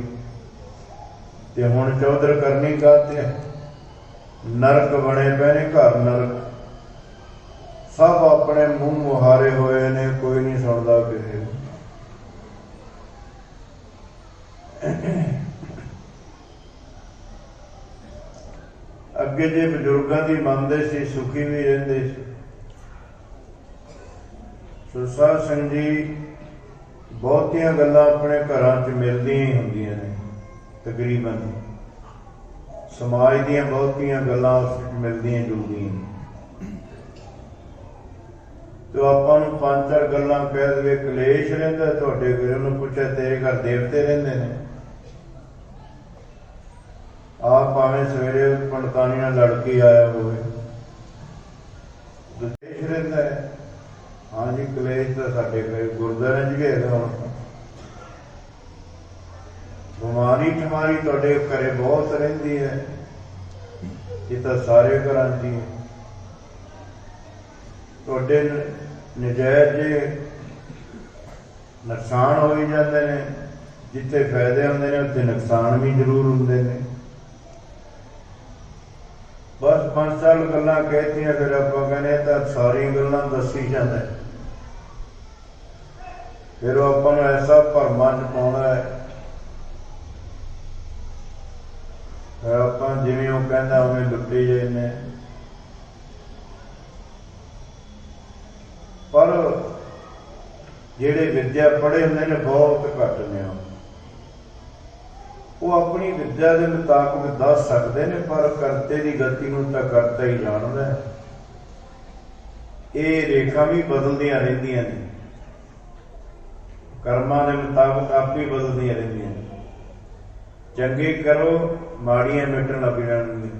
ते हुण चौधर करनी काते नरक बने पे ने घर नरक सब अपने मुंह मुहारे हुए ने कोई नहीं सुनता किसी अगे जे बजुर्गों की मनते सी सुखी भी रहिंदे सी साध संगत जी बहुतियां गल्लां अपने घरां च मिलदियां ही हुंदियां ने तकरीबन समाज दीयां बहुतियां गल्लां मिलदियां जुलदियां तो आपां नूं 5-4 गल्लां कह देवे कलेश रहिंदा तुहाडे घरे उहनूं पुछिआ तेरे घर देवते रहिंदे ने आप भावें सवेरे पंडतानी नाल लड़ के आया होवे कलेश रहिंदा है हाँ जी कलेश तो साडे घरे गुरुद्वारे च भी हैगा हुण बिमारी ठमारी तुहाडे घरे बहुत रहिंदी है ये तो सारे घरां च ही तुहाडे नजायज नुकसान हो ही जाते हैं जिथे फायदे होंदे ने उत्थे नुकसान भी जरूर होंदे ने बस 5 गल्लां कहतियां फिर आपां कहने तो सारी गल्लां दसी जांदा फिर वो आपां नूं ऐसा भरमा च पाउंदा है फिर आपां जिवें वो कहंदा उवें लुट्टी जाने पर जिहड़े विद्या पढ़े होंदे ने बहुत घट ने वो अपनी विद्या के मुताबिक दस सकते हैं पर करते की गति नूं तां करता ही जानदा है ये रेखा भी बदलदियां रहिंदियां ने कर्मां दे मुताबिक आप ही बदलदियां रहिंदियां ने चंगे करो माड़ियां मिटण लग जाणगियां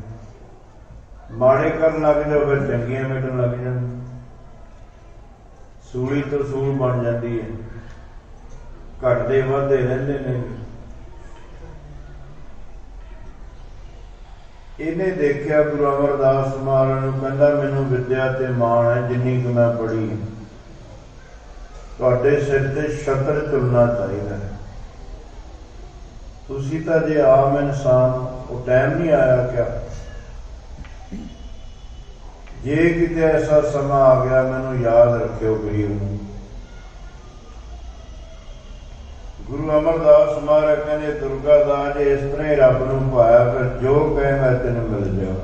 माड़े करन लग जाओ फिर चंगियां मिटण लग जाणगियां सूली तो सूल बन जाती है, घटते वाधे रहते ने। इन्हें देखिया गुरु अमरदास महाराज नूं, कहंदा मैनूं विद्या ते माण है जिन्नी कि मैं पढ़ी, तुहाडे सिर ते छत्र झुलना चाहिए। तुसीं तां जे आम इंसान, वो टाइम नहीं आया क्या? जे किते ऐसा समा आ गया मैनूं याद रखियो गरीब नूं। गुरु अमरदास महाराज कहते दुर्गादास जे इस तरह ही रब नूं पाया, फिर जो कहे मैं तेनों मिल जाऊं।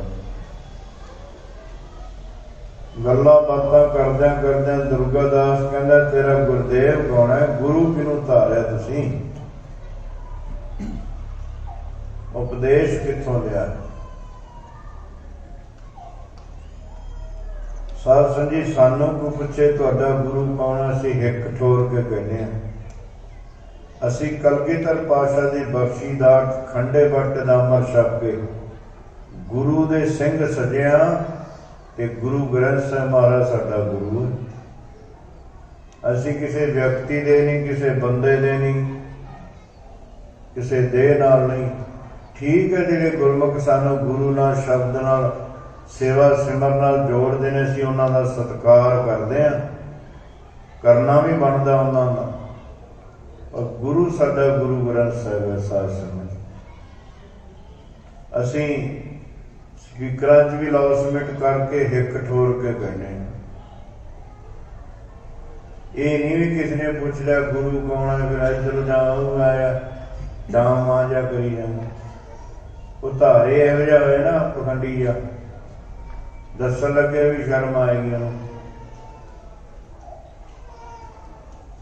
गल्लां बातां करदियां करदियां दुर्गादास कहंदा तेरा गुरदेव कौन है? गुरु किनूं धारिया तुसीं? उपदेश कित्थों लिया? साध संगत जी सानू को पुछे तुहाडा गुरु कौन? असीं हिक ठोर के कहने हैं, असीं कलगीधर पातशाह दी बख्शी दात खंडे बट दा अमर छक के गुरु दे सिंह सजिया ते गुरु ग्रंथ साहिब महाराज साडा गुरु है। असीं किसी व्यक्ति दे नहीं, किसी बंदे दे नहीं, किसी देह नाल नहीं। ठीक है, जिहड़े गुरमुख सानू गुरु नाल शब्द नाल सेवा सिमर नाल जोड़ते हैं, असीं उन्हां दा सत्कार करते हैं, करना भी बनता उन्हां दा। और गुरु साडा गुरु ग्रंथ साहिब है। साध संगत असीं स्पीकरां च भी लॉसमेंट करके हिक ठोर के कहने। ये नहीं भी किसी ने पूछ लिया गुरु कौन है, फिर इधर जाओ आया डां मां जा करी जाए। वो धारे इहो जिहा होए ना पखंडी जा, दसन लगे भी शर्म आएगी उन्होंने।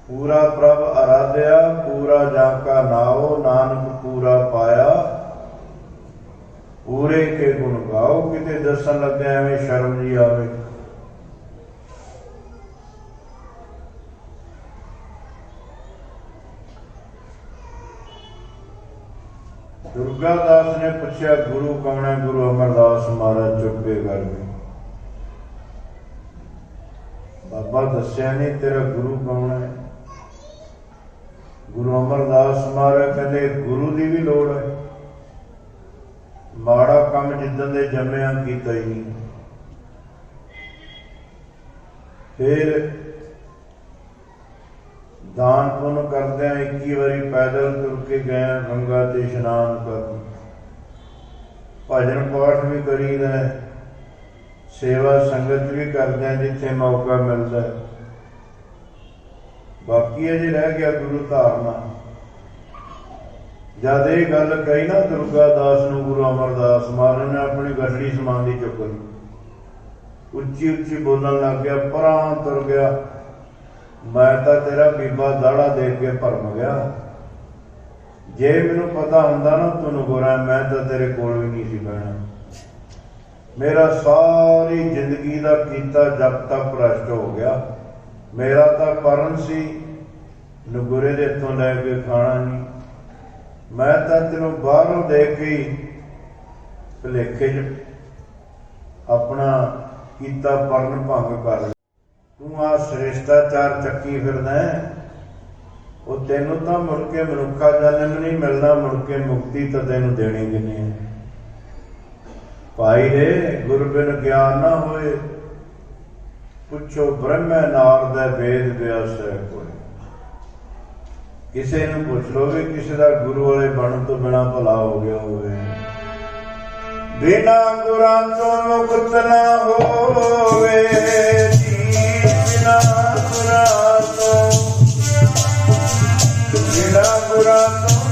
पूरा प्रभ आराध्या पूरा जाका नाओ, नानक पूरा पाया पूरे के गुण गाओ। किते दसन लगे एवें शर्म जी आवे। दुर्गादास ने पूछा गुरु कौन है? गुरु अमरदास महाराज चुप्पे कर गए। बाबा दस्या नहीं तेरा गुरु कौन है? गुरु अमरदास महाराज कहते गुरु की भी लोड़ है, माड़ा काम जिदन दे जम्मिया कीता ही नहीं। फिर दान पुण्य करदे 21 वारी पैदल तुर के गए गंगा ते इशनान कर, भजन पाठ भी करीदा, सेवा संगत भी करते हैं जिथे मौका मिलता है। बाकी अजे रह गया गुरु धारना। जद ये गल कही ना दुर्गादास नूं, गुरु अमरदास महाराज ने अपनी गठड़ी समाधि चुक ली, उच्ची उच्ची बोलन लग गया, परां तुर गया। मैं तो तेरा बीबा दाड़ा देख के भरम गया। जे मैनूं पता हुंदा ना तू नगोरा, मैं तो तेरे कोल भी नहीं सी बहना। मेरा सारी जिंदगी का कीता जब तक भ्रष्ट हो गया। मेरा तो परन सी नगुरे दे इत्थों लैके खाना नहीं। मैं तो तेनों बाहरों देख के ही भुलेखे च अपना कीता परन भंग कर। तू आ श्रेष्ठाचार चक्की फिरदा है, वो तेनों तो मुड़ के मनुखा जन्म नहीं मिलना, मुड़ के मुक्ति तो तेनों देनी किने है। भाई रे गुर बिन ज्ञान ना होए, पुछो ब्रह्म नारद वेद व्यास है कोई। किसी नूं पुछ लो भी किसी का गुरु वाले बनन तो बिना भला हो गया होवे। बिना गुरां तो मुक्त ना होवे, बिना गुरां तो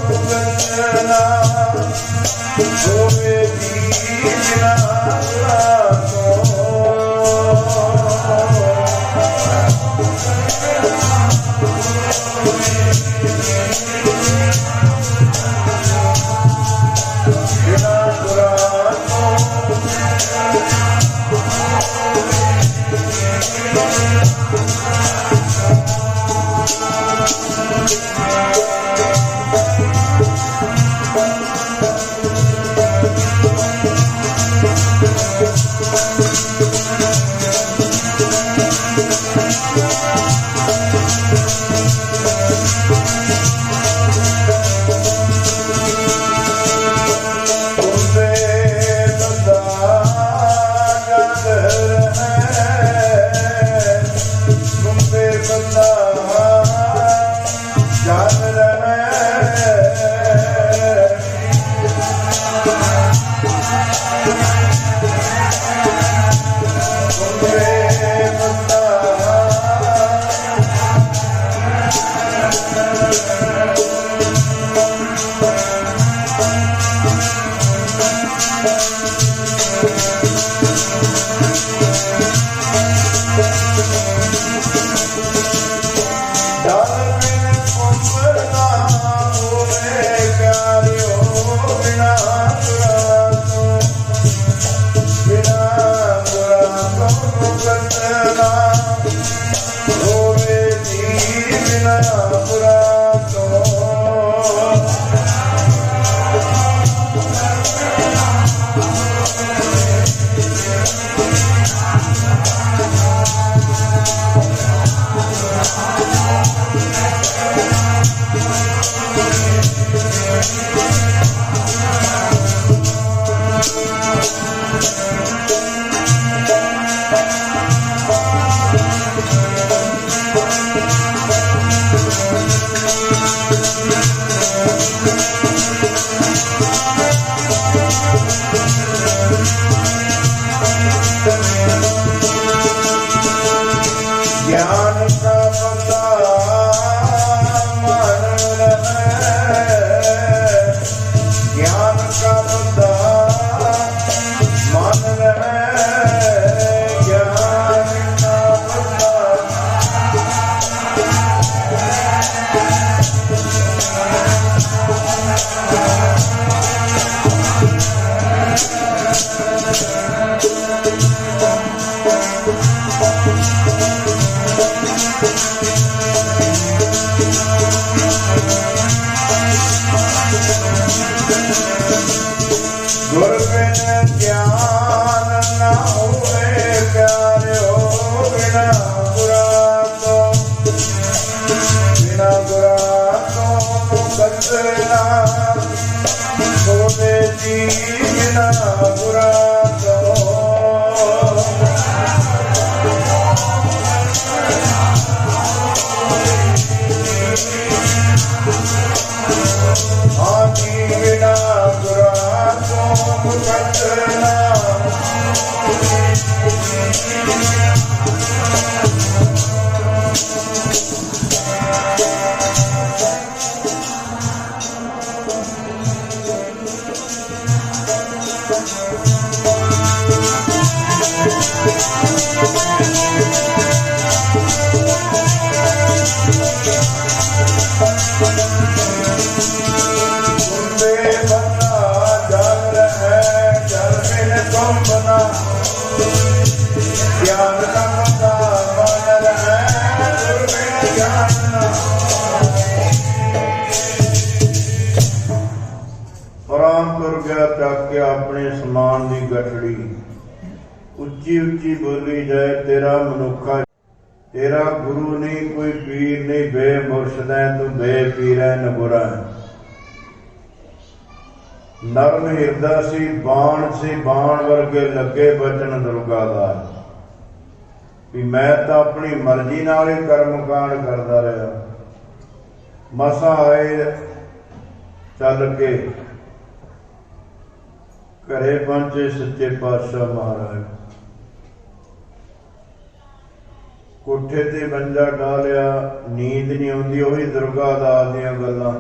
मुक्त ना होवे, बिना गुरां तो अपने समान दी गठड़ी उच्ची उच्ची बोली जाए तेरा मनुखा तेरा गुरु नहीं कोई पीर नहीं बे मुर्शद है तू बे पीर है नगुरा है। नरम हिरदा सी बाण वर्गे लगे बचन दुर्गादार भी मैं तो अपनी मर्जी नाल ही कर्म कांड करता रहा मसा आए चल के घरे पहुंचे सच्चे पातशाह महाराज कोठे ते मंजा डा लिया नींद नहीं आती उही दुर्गादास दीयां गल्लां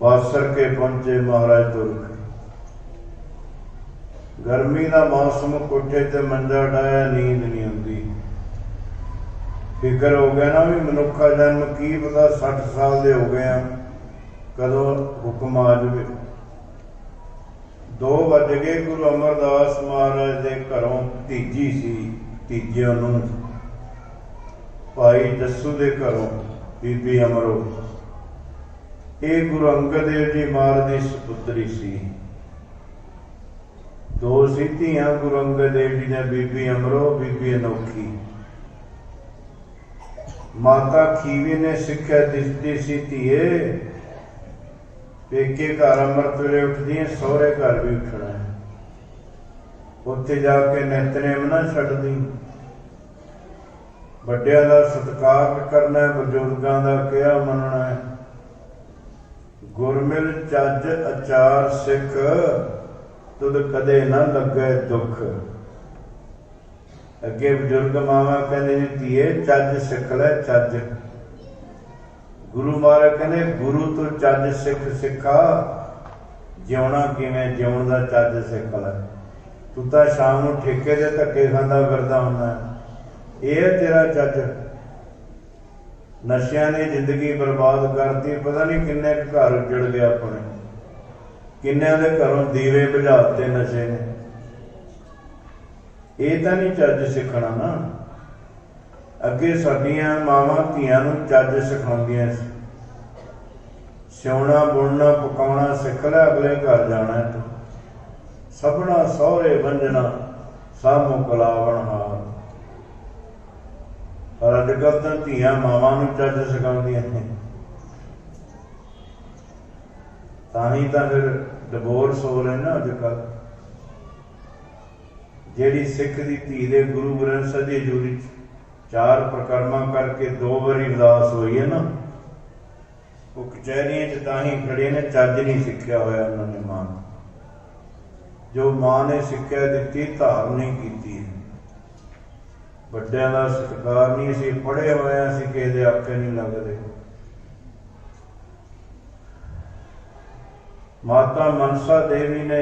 बासर के पहुंचे महाराज तुर गर्मी का मौसम कोठे ते मंजा डाया नींद नहीं आती फिक्र हो गया ना भी मनुखा जन्म की पता 60 साल दे हो गए कदों हुक्म आ जाए 2 बज गए गुरु अमरदास महाराज के घरों तीजी सी तीजे नूं भाई जस्सू के घरों बीबी अमरो ये गुरु अंगद देव जी महाराज की सपुत्री सी 2 सी धीआं गुरु अंगद देव जी ने बीबी अमरो बीबी अनोखी माता खीवी ने सिक्ख्या दिसती सी धीए पेके घर अमृत वेले उठदी है सहुरे घर भी उठना है उत्थे जाके नितनेम ना छड्डदी ਵੱਡਿਆਂ ਦਾ ਸਤਿਕਾਰ करना है बजुर्गों का कहा मनना है गुरमिल चज अचार सिख तुद कदे ना लगे दुख अगे बजुर्ग मावा कहते जी धीए चज सिख लै चज गुरु महाराज कहते गुरु तो चज सिख सिखा जिउना किवें जिउण दा चज सिख लै तू तां शाम नूं ठेके दे धक्के खांदा फिरदा हुंदा ये तेरा चज नशिया ने जिंदगी बर्बाद करती पता नहीं किन्ने घर उजड़ गया अपने किन्ने दे घरों दीवे बुझाते नशे ने ये तो नहीं चज सिखना ना अगे साडियां मावां धीआं नूं चज सिखाउंदियां सी सिउणा बुणना पकाउणा सिख लै अगले घर जाना है सबना सहुरे वंजना सब मुकलावण हार पर अजकल तो धीआं मावां नूं चज सिखाउंदियां ने तां ही तां फिर डिवोर्स हो रहे ना अजकल जिहड़ी सिख दी धी दे गुरु ग्रंथ साहिब दी हजूरी 4 प्रकरमा करके 2 बारी अरदास हुई है ना वो कचहरियां च तां ही खड़े ने चज नहीं सिक्ख्या होया उन्होंने मां जो मां ने सिक्ख्या दित्ती धार नहीं कीती ਵੱਡਿਆਂ ਦਾ ਸਤਿਕਾਰ नहीं ਅਸੀਂ पढ़े हुए ਅਸੀਂ ਕਿਸੇ ਦੇ ਆਖੇ नहीं लगते माता मनसा देवी ने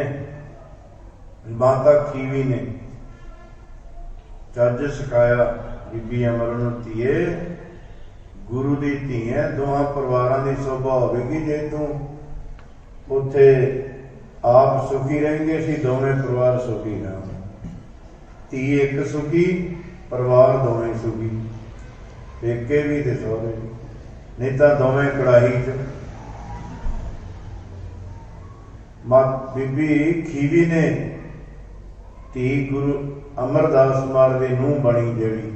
माता खीवी ने चज सिखाया बीबी अमर नूं धीए गुरु दी धी है दोवां परिवारां दी शोभा होवेगी जे तू उत्थे आप सुखी रहेंगे असीं दोवें परिवार सुखी रहांगे धी एक सुखी परिवार दोवें सुखी पेके भी ते सहुरे भी नहीं तो दोवें कड़ाही च बीबी खीवी ने धी गुरु अमरदास महाराज दी नूंह बनी जिहड़ी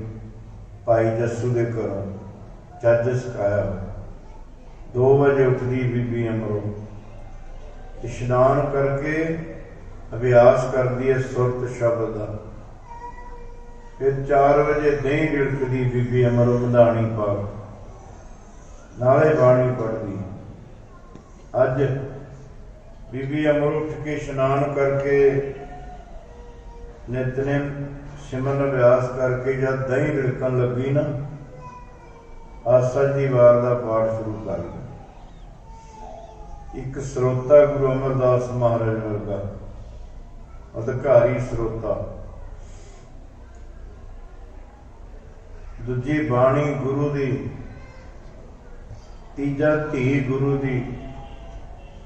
भाई जस्सू दे घरों चज सिखाया 2 बजे उठदी बीबी अमरो इशनान करके अभ्यास करती है सुरत शब्द का फिर 4 बजे दही ढिड़कदी बीबी अमरो मधाणी पाक नाले बाणी पढ़ती अज बीबी अमर उठ के इशनान करके नितनेम सिमरन अभ्यास करके जब दही रिड़कन लगी ना, आसा जी वार का पाठ शुरू कर दिया। एक स्रोता गुरु अमरदास महाराज वर्गा अधिकारी स्रोता, दूजी बाणी गुरु दी, तीजा धी गुरु दी,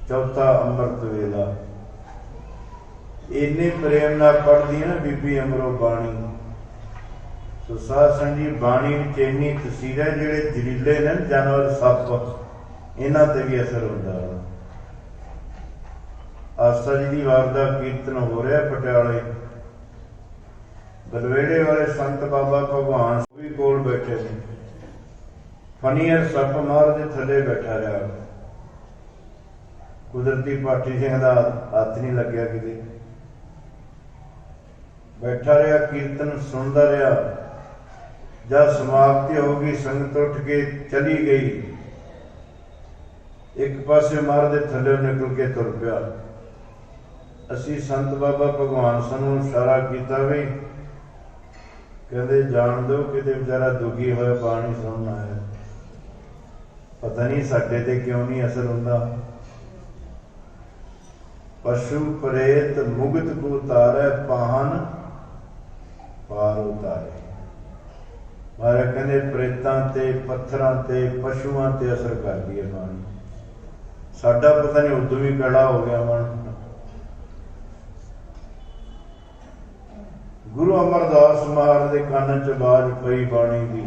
चौथा अमृत वेला। इन्ने प्रेम नाल पढ़दी ना बीबी अमरो बाणी। तो साध संगत जी बाणी विच इन्नी तसीर है, जिहड़े जरीले ने जानवर सप इन्हां ते भी असर हुंदा। आस्था जी दी वार दा कीर्तन हो रहा पटियाले। बलवेड़े वाले संत बाबा भगवान भी कोल बैठे थे। फनीयर सप मार दे थले बैठा रहा। कुदरती पाठी सिंह दा हथ नहीं लग्या किते, बैठा रहा कीर्तन सुनता रहा। जब समाप्ति हो गई संगत उठ के चली गई, एक पासे मार दे थले निकल के तुर पिया। असी संत बाबा भगवान सानू इशारा किया भी कहते जान दो किते बेचारा दुखी होया पानी सुनना है, पता नहीं साडे ते क्यों नहीं असर हुंदा। पशु प्रेत मुगत को उतारे पाहन पार उतारे। मारे कहने प्रेतां ते पत्थरां ते पशुआं ते असर करदी है पानी। साडा पता नहीं उदों भी कड़ा हो गया मन। गुरु अमरदास महाराज के कान च आवाज पई बाणी दी,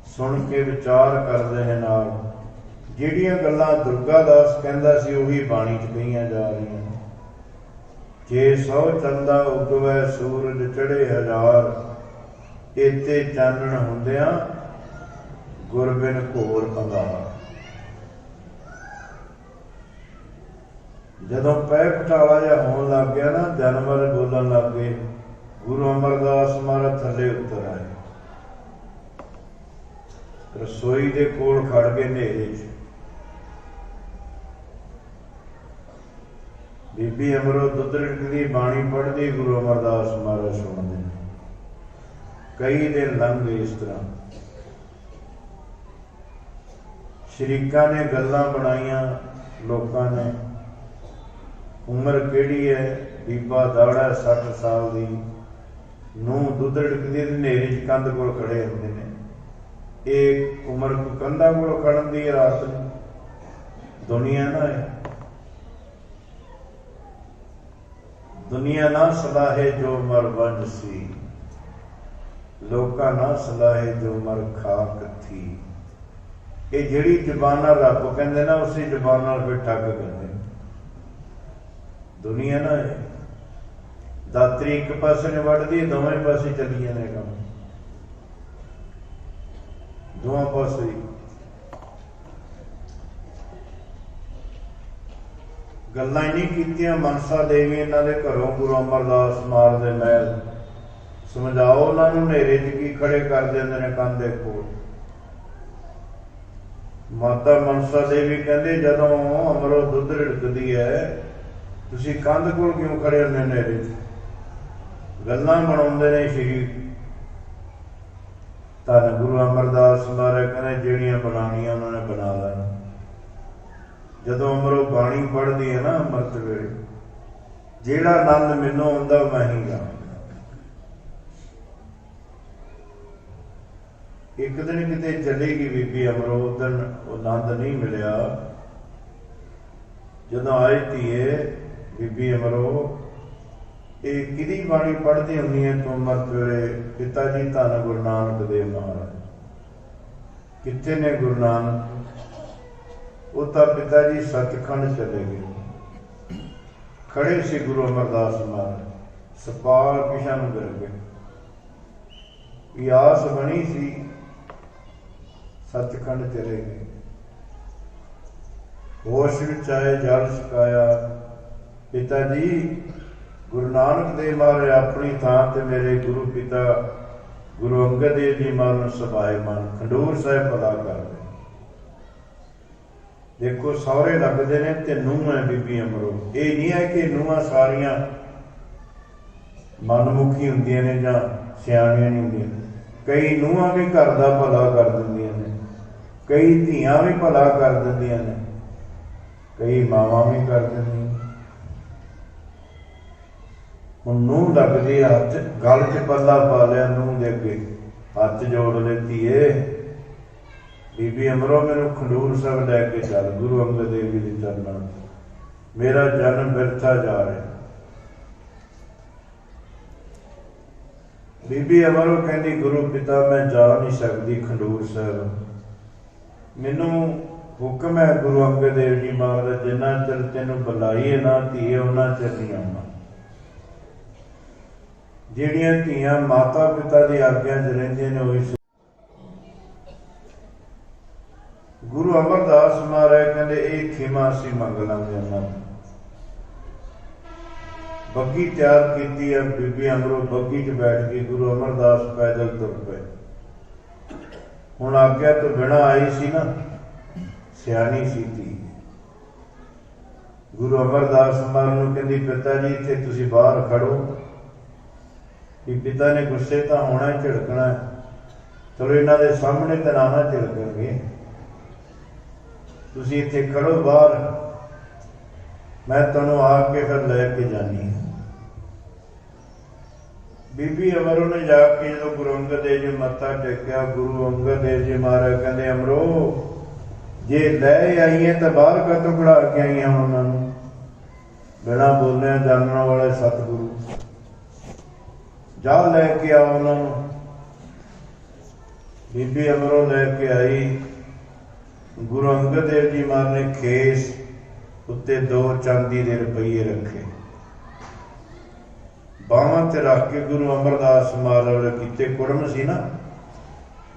सुन के विचार करदे हैं नाल। जिहड़ियां गल्लां दुर्गादास कहंदा सी उही बाणी च कहीआं जा रहीआं। जे 100 चंदा उगवै सूरज चढ़े 1000, इते चानण हुंदियां गुर बिन घोर अंधार। जदों पै घटाला जिहा होण लग गया ना, जानवर बोलन लग गए। गुरु अमरदास महाराज थले उतर आए, रसोई दे कोल खड़ के नेरे च। बीबी अमरो दुध रिड़कदी बाणी पढ़दी, गुरु अमरदास महाराज सुनदे। कई दिन लंघ गए इस तरह। शरीकां ने गल्लां बनाईयां, लोकां ने उम्र केड़ी है, बीबा दाड़ा 60 साल दी, नूं दुध रिड़कदी ते नेरे च कंध कोल खड़े हुंदे ने। एक उम्र को कंधा कोल खड़न दी रात नूं। दुनिया ना है, दुनिया ना सलाहे जो मर वंज सी, लोका ना सलाहे जो मर खाक थी। ये जिहड़ी जबान रब कहंदे ना, उसी जबान नाल फिर ठग कहंदे। दुनिया ना है, दातरी एक पासे ने वढ़दी, दोवें पासे चली जाने काम, दोवां पासे ही। गल्लां नहीं कीतियां मनसा देवी इन्हां दे घरों गुरु अमरदास महाराज दे महल। समझाओ उन्होंने नेरे च की खड़े कर देंदे ने कंध दे कोल। माता मनसा देवी कहंदी जदों अमरो दुध रिड़कदी है, तुसीं कंध कोल क्यों खड़े हुंदे नेरे च? गल्लां बनाउंदे ने शरीर। धन गुरु अमरदास महाराज कहंदे जिहड़ियां बनाणियां उन्होंने बना लैण। जदों अमरो बाणी पढ़दी है ना अमृत वेले, जिहड़ा आनंद मैनूं आउंदा मैं ही गावां। एक दिन किते चलेगी बीबी अमरो, उस दिन आनंद नहीं मिलिया। जदों आई धीए बीबी अमरो, ये किहदी बाणी पढ़दी हुंदी है तूं अमृत वेले? पिता जी धन गुरु नानक देव महाराज। कित्थे ने गुरु नानक? वो तो पिता जी सचखंड चले गए। खड़े से गुरु अमरदास महाराज, सपाल पिछा नूं गिर गए। आस बनी सी, सचखंड चले गए। होश विच आए, जल छकाया। पिता जी गुरु नानक देव महाराज अपनी थां ते मेरे गुरु पिता गुरु अंगद देव जी महाराज सभाएमान खंडूर साहिब भला कर रहे। देखो सौरे लगते ने ते नूह है बीबी अमरो। ये नहीं है कि नूहां सारियां मनमुखी हुंदियां ने जां ਸਿਆਣੀਆਂ ਨਹੀਂ ਹੁੰਦੀਆਂ। ਕਈ ਨੂੰਹਾਂ ਵੀ ਘਰ ਦਾ ਭਲਾ ਕਰ ਦਿੰਦੀਆਂ ਨੇ, ਕਈ ਧੀਆਂ ਵੀ ਭਲਾ ਕਰ ਦਿੰਦੀਆਂ ਨੇ, ਕਈ ਮਾਵਾਂ ਵੀ ਕਰ ਦਿੰਦੀਆਂ। ਹੁਣ ਨੂੰਹ ਲੱਗਦੀ ਹੱਥ ਗਲ 'ਚ ਪੱਲਾ ਪਾ ਲਿਆ, ਨੂੰਹ ਦੇ ਅੱਗੇ ਹੱਥ ਜੋੜ ਲੈ, ਧੀਏ ਬੀਬੀ ਅਮਰੋ ਮੈਨੂੰ ਖਡੂਰ ਸਾਹਿਬ ਲੈ ਕੇ ਚੱਲ, ਗੁਰੂ ਅੰਗਦ ਦੇਵ ਜੀ ਦੇ ਚਰਨਾਂ, ਮੇਰਾ ਜਨਮ ਬਿਰਥਾ ਜਾ ਰਿਹਾ। ਬੀਬੀ ਅਮਰੋ ਕਹਿੰਦੀ ਗੁਰੂ ਪਿਤਾ ਮੈਂ ਜਾ ਨਹੀਂ ਸਕਦੀ ਖਡੂਰ ਸਾਹਿਬ, ਮੈਨੂੰ ਹੁਕਮ ਹੈ ਗੁਰੂ ਅੰਗਦ ਦੇਵ ਜੀ ਮਹਾਰਾਜ, ਜਿੰਨਾ ਚਿਰ ਤੈਨੂੰ ਬੁਲਾਈਏ ਨਾ ਧੀਏ ਉਹਨਾਂ ਚਿਰ ਨਹੀਂ ਆਉਣਾ। ਜਿਹੜੀਆਂ ਧੀਆਂ ਮਾਤਾ ਪਿਤਾ ਦੀ ਆਗਿਆ 'ਚ ਰਹਿੰਦੀਆਂ ਨੇ ਉਹੀ। ਗੁਰੂ ਅਮਰਦਾਸ ਮਹਾਰਾਜ ਕਹਿੰਦੇ ਇਹ ਖਿਮਾ ਅਸੀਂ ਮੰਗ ਲਾਂਗੇ ਉਹਨਾਂ ਨੂੰ। ਬੱਗੀ ਤਿਆਰ ਕੀਤੀ ਹੈ, ਬੀਬੀ ਅਮਰੋ ਬੱਗੀ 'ਚ ਬੈਠ ਕੇ, ਗੁਰੂ ਅਮਰਦਾਸ ਪੈਦਲ ਤੁਰ ਪਏ। ਹੁਣ ਆਗਿਆ ਤੋਂ ਬਿਨਾਂ ਆਈ ਸੀ ਨਾ, ਸਿਆਣੀ ਸੀ ਧੀ। ਗੁਰੂ ਅਮਰਦਾਸ ਮਹਾਰਾਜ ਨੂੰ ਕਹਿੰਦੀ ਪਿਤਾ ਜੀ ਇੱਥੇ ਤੁਸੀਂ ਬਾਹਰ ਖੜੋ, ਕਿ ਪਿਤਾ ਨੇ ਗੁੱਸੇ ਤਾਂ ਹੋਣਾ, ਝਿੜਕਣਾ, ਚਲੋ ਇਹਨਾਂ ਦੇ ਸਾਹਮਣੇ ਤਾਂ ਨਾ ਝਿੜਕਣਗੇ, ਤੁਸੀਂ ਇੱਥੇ ਖੜੋ ਬਾਹਰ, ਮੈਂ ਤੁਹਾਨੂੰ ਆ ਕੇ ਫਿਰ ਲੈ ਕੇ ਜਾਨੀ ਹਾਂ। ਬੀਬੀ ਅਮਰੋ ਨੇ ਜਾ ਕੇ ਜਦੋਂ ਗੁਰੂ ਅੰਗਦ ਦੇਵ ਜੀ ਮੱਥਾ ਟੇਕਿਆ, ਗੁਰੂ ਅੰਗਦ ਦੇਵ ਜੀ ਮਹਾਰਾਜ ਕਹਿੰਦੇ ਅਮਰੋ ਜੇ ਲੈ ਆਈਏ ਤਾਂ ਬਾਹਰ ਕਾਹਤੋਂ ਕਢਾ ਕੇ ਆਈਆਂ ਉਹਨਾਂ ਨੂੰ? ਬਿਨਾਂ ਬੋਲਿਆ ਜਾਣਨ ਵਾਲੇ ਸਤਿਗੁਰੂ, ਜਾ ਲੈ ਕੇ ਆਓ ਉਹਨਾਂ ਨੂੰ। ਬੀਬੀ ਅਮਰੋ ਲੈ ਕੇ ਆਈ। ਗੁਰੂ ਅੰਗਦ ਦੇਵ ਜੀ ਮਹਾਰਾਜ ਨੇ ਖੇਸ ਉੱਤੇ 2 ਚਾਂਦੀ ਦੇ ਰੁਪਈਏ ਰੱਖੇ, ਬਾਹਾਂ ਤੇ ਰੱਖ ਕੇ ਗੁਰੂ ਅਮਰਦਾਸ ਮਹਾਰਾਜ ਕੀਤੇ ਕੁੜਮ ਸੀ ਨਾ,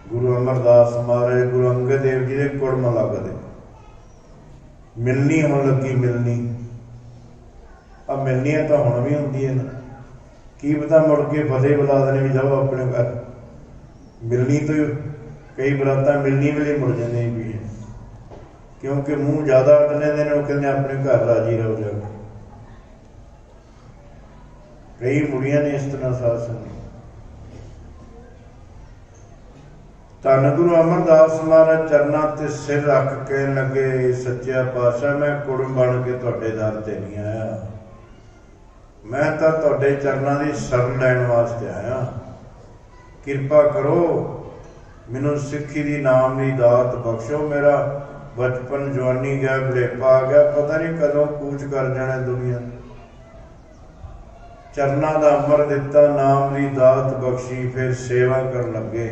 ਗੁਰੂ ਅਮਰਦਾਸ ਮਹਾਰਾਜ ਗੁਰੂ ਅੰਗਦ ਦੇਵ ਜੀ ਦੇ ਕੁੜਮ ਲੱਗਦੇ। ਮਿਲਣੀ ਹੋਣ ਲੱਗੀ, ਮਿਲਣੀ ਆ ਮਿਲਣੀਆਂ ਤਾਂ ਹੁਣ ਵੀ ਹੁੰਦੀਆਂ ਨੇ, ਕੀ ਪਤਾ ਮੁੜ ਕੇ ਫਤਿਹ ਬੁਲਾ ਦੇਣੇ ਵੀ ਜਾਓ ਆਪਣੇ ਘਰ। ਮਿਲਣੀ ਤੋਂ ਕਈ ਬਰਾਤਾਂ ਮਿਲਣੀ ਵੇਲੇ ਮੁੜ ਜਾਂਦੀਆਂ ਵੀ ਹੈ, ਕਿਉਂਕਿ ਮੂੰਹ ਜ਼ਿਆਦਾ ਅੱਡ ਲੈਂਦੇ ਨੇ, ਉਹ ਕਹਿੰਦੇ ਆਪਣੇ ਘਰ ਰਾਜੀ ਰਹੋ ਜਾ ਕੇ। ਕਈ ਮੁੜੀਆਂ ਨੇ ਇਸ ਤਰ੍ਹਾਂ ਸਾਧ ਸੰਗਤ। ਧੰਨ ਗੁਰੂ ਅਮਰਦਾਸ ਮਹਾਰਾਜ ਚਰਨਾਂ ਤੇ ਸਿਰ ਰੱਖ ਕੇ ਲੱਗੇ, ਸੱਚਿਆ ਪਾਤਸ਼ਾਹ ਮੈਂ ਕੁੜਮ ਬਣ ਕੇ ਤੁਹਾਡੇ ਦਰ ਤੇ ਨਹੀਂ ਆਇਆ, ਮੈਂ ਤਾਂ ਤੁਹਾਡੇ ਚਰਨਾਂ ਦੀ ਸ਼ਰਨ ਲੈਣ ਵਾਸਤੇ ਆਇਆ। ਕਿਰਪਾ ਕਰੋ ਮੈਨੂੰ ਸਿੱਖੀ ਦੀ ਨਾਮ ਦੀ ਦਾਤ ਬਖਸ਼ੋ। ਮੇਰਾ ਬਚਪਨ ਜਵਾਨੀ ਗਿਆ, ਬੁਢੇਪਾ ਆ ਗਿਆ, ਪਤਾ ਨਹੀਂ ਕਦੋਂ ਕੂਚ ਕਰ ਜਾਣਾ ਦੁਨੀਆ। ਚਰਨਾਂ ਦਾ ਅਮਰ ਦਿੱਤਾ, ਨਾਮ ਦੀ ਦਾਤ ਬਖਸ਼ੀ, ਫਿਰ ਸੇਵਾ ਕਰਨ ਲੱਗੇ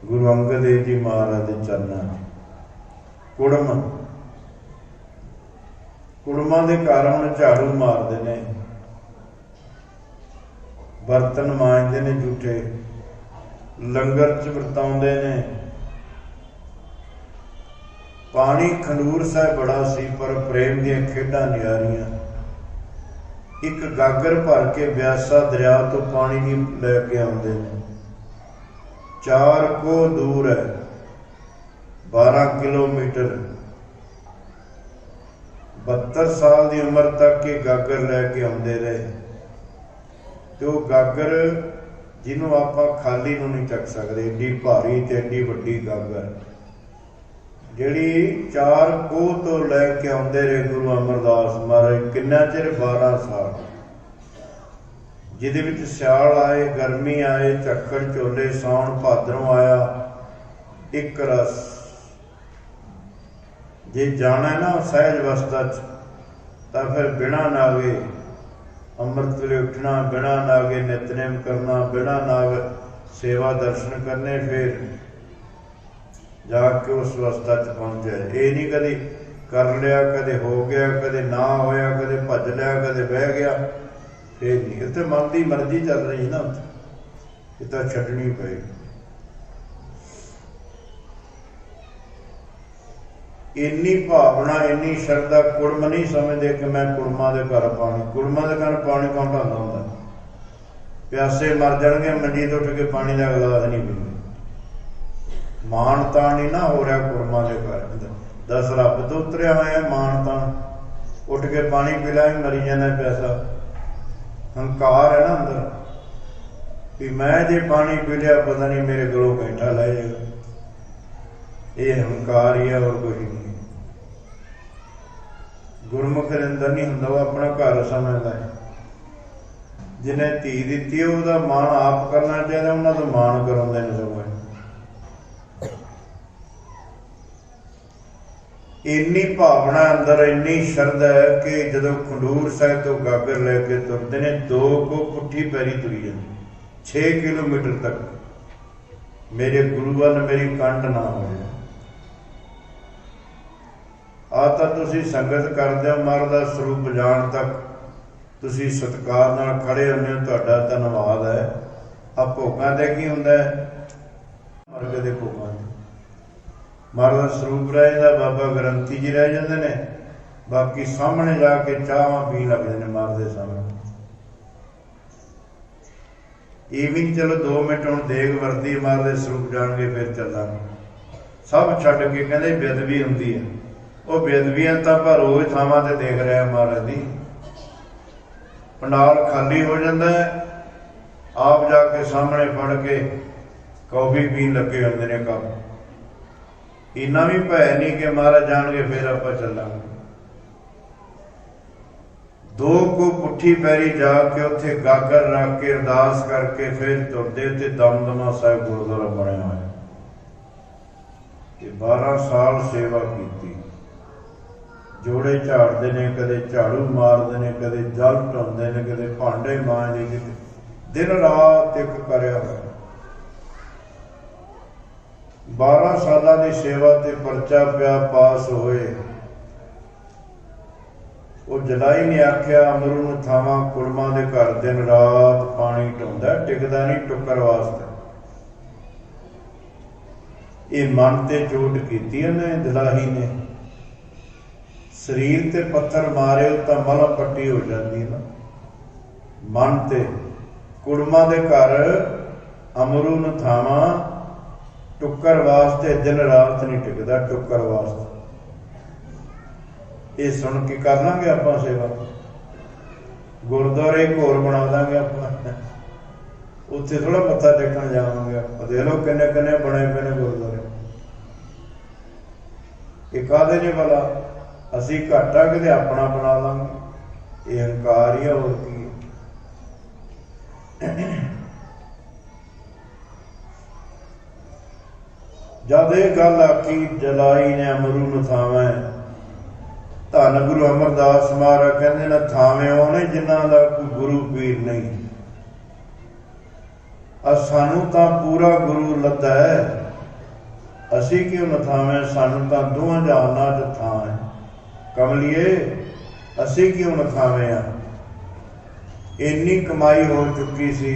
ਗੁਰੂ ਅੰਗਦ ਦੇਵ ਜੀ ਮਹਾਰਾਜ ਦੇ ਚਰਨਾਂ 'ਚ। ਕੁੜਮਾਂ ਦੇ ਘਰ ਹੁਣ ਝਾੜੂ ਮਾਰਦੇ ਨੇ, ਬਰਤਨ ਮਾਂਜਦੇ ਨੇ ਝੂਠੇ, ਲੰਗਰ 'ਚ ਵਰਤਾਉਂਦੇ ਨੇ। ਪਾਣੀ ਖਡੂਰ ਸਾਹਿਬ ਬੜਾ ਸੀ, ਪਰ ਪ੍ਰੇਮ ਦੀਆਂ ਖੇਡਾਂ ਨਿਆਰੀਆਂ। ਇੱਕ ਗਾਗਰ ਭਰ ਕੇ ਬਿਆਸਾ ਦਰਿਆ ਤੋਂ ਪਾਣੀ ਨਹੀਂ ਲੈ ਕੇ ਆਉਂਦੇ ਨੇ। 4 ਕੋਹ ਦੂਰ ਹੈ, 12 ਕਿਲੋਮੀਟਰ। 72 ਸਾਲ ਦੀ ਉਮਰ ਤੱਕ ਇਹ ਗਾਗਰ ਲੈ ਕੇ ਆਉਂਦੇ ਰਹੇ, ਤੇ ਉਹ ਗਾਗਰ ਜਿਹਨੂੰ ਆਪਾਂ ਖਾਲੀ ਨੂੰ ਨਹੀਂ ਚੱਕ ਸਕਦੇ, ਏਡੀ ਭਾਰੀ ਤੇ ਏਡੀ ਵੱਡੀ ਗਾਗਰ, ਜਿਹੜੀ 4 ਕੋਹ ਤੋਂ ਲੈ ਕੇ ਆਉਂਦੇ ਰਹੇ ਗੁਰੂ ਅਮਰਦਾਸ ਮਹਾਰਾਜ। ਕਿੰਨਾ ਚਿਰ? 12 ਸਾਲ, ਜਿਹਦੇ ਵਿੱਚ ਸਿਆਲ ਆਏ, ਗਰਮੀ ਆਏ, ਝੱਖੜ ਝੋਲੇ, ਸਾਉਣ ਭਾਦਰੋਂ ਆਇਆ, ਇੱਕ ਰਸ। ਜੇ ਜਾਣਾ ਨਾ ਸਹਿਜ ਅਵਸਥਾ 'ਚ, ਤਾਂ ਫਿਰ ਬਿਨਾਂ ਨਾਗੇ ਅੰਮ੍ਰਿਤ ਵੇਲੇ ਉੱਠਣਾ, ਬਿਨਾਂ ਨਾਗੇ ਨਿਤਨੇਮ ਕਰਨਾ, ਬਿਨਾਂ ਨਾਗ ਸੇਵਾ ਦਰਸ਼ਨ ਕਰਨੇ, ਫਿਰ ਜਾ ਕੇ ਉਸ ਅਵਸਥਾ 'ਚ ਪਹੁੰਚਿਆ। ਇਹ ਨਹੀਂ ਕਦੇ ਕਰ ਲਿਆ, ਕਦੇ ਹੋ ਗਿਆ, ਕਦੇ ਨਾ ਹੋਇਆ, ਕਦੇ ਭੱਜ ਲਿਆ, ਕਦੇ ਬਹਿ ਗਿਆ, ਫਿਰ ਨਹੀਂ। ਇੱਥੇ ਮਨ ਦੀ ਮਰਜ਼ੀ ਚੱਲ ਰਹੀ ਨਾ, ਇਹ ਤਾਂ ਛੱਡਣੀ ਪਏਗੀ। ਇੰਨੀ ਭਾਵਨਾ, ਇੰਨੀ ਸ਼ਰਧਾ। ਕੁੜਮ ਨਹੀਂ ਸਮਝਦੇ ਕਿ ਮੈਂ ਕੁੜਮਾਂ ਦੇ ਘਰ ਪਾਣੀ, ਕੁੜਮਾਂ ਦੇ ਘਰ ਪਾਣੀ ਕੌਣ ਢਾਉਂਦਾ ਹੁੰਦਾ? ਪਿਆਸੇ ਮਰ ਜਾਣਗੇ, ਮੰਡੀ ਤੋਂ ਉੱਠ ਕੇ ਪਾਣੀ ਦਾ ਗਲਾਸ ਨਹੀਂ ਪੀਂਦੇ। ਮਾਣ ਤਾਣ ਨਹੀਂ ਨਾ ਹੋ ਰਿਹਾ ਕੁੜਮਾਂ ਦੇ ਘਰ। ਦਸ ਰੱਬ ਤੋਂ ਉਤਰਿਆ ਹੋਇਆ ਮਾਣ ਤਾਣ, ਉੱਠ ਕੇ ਪਾਣੀ ਪੀ ਲੈ, ਮਰੀ ਜਾਂਦਾ ਪਿਆਸਾ। ਹੰਕਾਰ ਹੈ ਨਾ ਅੰਦਰ। कि मैं जे पानी पी लिया पता नहीं मेरे गलों कैंठा लै जाएगा। ये हंकार ही है और कुछ नहीं। गुरमुख दे अंदर नहीं हुंदा, वो अपना घर समझदा है। जिन्हें धी दित्ती है उसका माण आप करना चाहिए, उन्होंने तो माण कराउंदे ने सगों। इन्नी भावना अंदर, इन्नी शरधा है कि जदों खंडूर साहिब तो गागर लैके तुरते ने, 2 को पुट्ठी पैरी तुरी जाती 6 किलोमीटर तक, मेरे गुरु वाल मेरी कंठ ना हो। आ तां तुसीं संगत करदे हो, महाराज दा स्वरूप जाण तक तुसीं सत्कार नाल खड़े होंदे हो, तुहाडा धन्नवाद है। आ भोगां ते की हुंदा है? मरग दे भोगां ते महाराज दा स्वरूप रह जांदा, बाबा ग्रंथी जी रह जांदे ने, बाकी सामने जाके चाहां पीण लग जांदे महाराज दे सामने। ये भी चलो 2 मिनट हुण देग वरती, महाराज दे स्वरूप जाण के फिर चलांगे। सब छड्ड के कहंदे बेदबी हुंदी है, वो बेदबियां तां पर रोज थावां ते देख रहे हैं महाराज दी। पंडाल खाली हो जाता है, आप जाके सामने फड़ के कॉफी पीन लगे होंदे ने कप। इन्ना भी भय नहीं कि महाराज जाणगे फिर आपां चलांगे। 2 को पुट्ठी पैरी जाके उत्थे गागर रख के अरदास करके फिर तुरदे ते दमदमा साहिब गुरुद्वारा बनया होया। 12 साल सेवा की, जोड़े झाड़ते ने, कदे झाड़ू मारते ने, कदे जल ढाउंदे ने, कदे भांडे मांजदे, दिन रात एक करया होया। 12 साल की सेवा ते परचा पिया पास होए। वो जलाई ने आख्या अमरू नूं थावां कुड़मां दे घर दिन रात पानी ढाउंदा, टिकदा नहीं टुक्कर वास्ते। ये मन ते चोट कीती ने जलाही ने, शरीर ते पत्थर मारे तो मलम पट्टी हो जाती है ना। मन ते कुड़मां दे घर अमरू नूं थावां टुक्कर वास्ते दिन रात नहीं टिकदा, टुक्कर वास्ते। ये सुन के कर लांगे आपां सेवा, गुरुद्वारे एक होर बना देंगे आपां, उत्थे थोड़ा मत्था टेकण जावांगे आपां। देख लो किन्ने किन्ने बने पे ने गुरुद्वारे। ये काहदे ने भला? असीं घाटा किते अपना बना लांगे। ये हंकार ही है, और की है। जद ये गल आखी जलाई ने अमरू नूं थावें, धन गुरु अमरदास महाराज कहंदे ने थावें ओने जिन्हां दा कोई गुरु पीर नहीं। सानू तां पूरा गुरु लद्दा है, असीं क्यों न थावें? सानू तां दोहां जहानां च थां है। कमलिए असीं क्यों न थावें आ? इन्नी कमाई हो चुकी सी।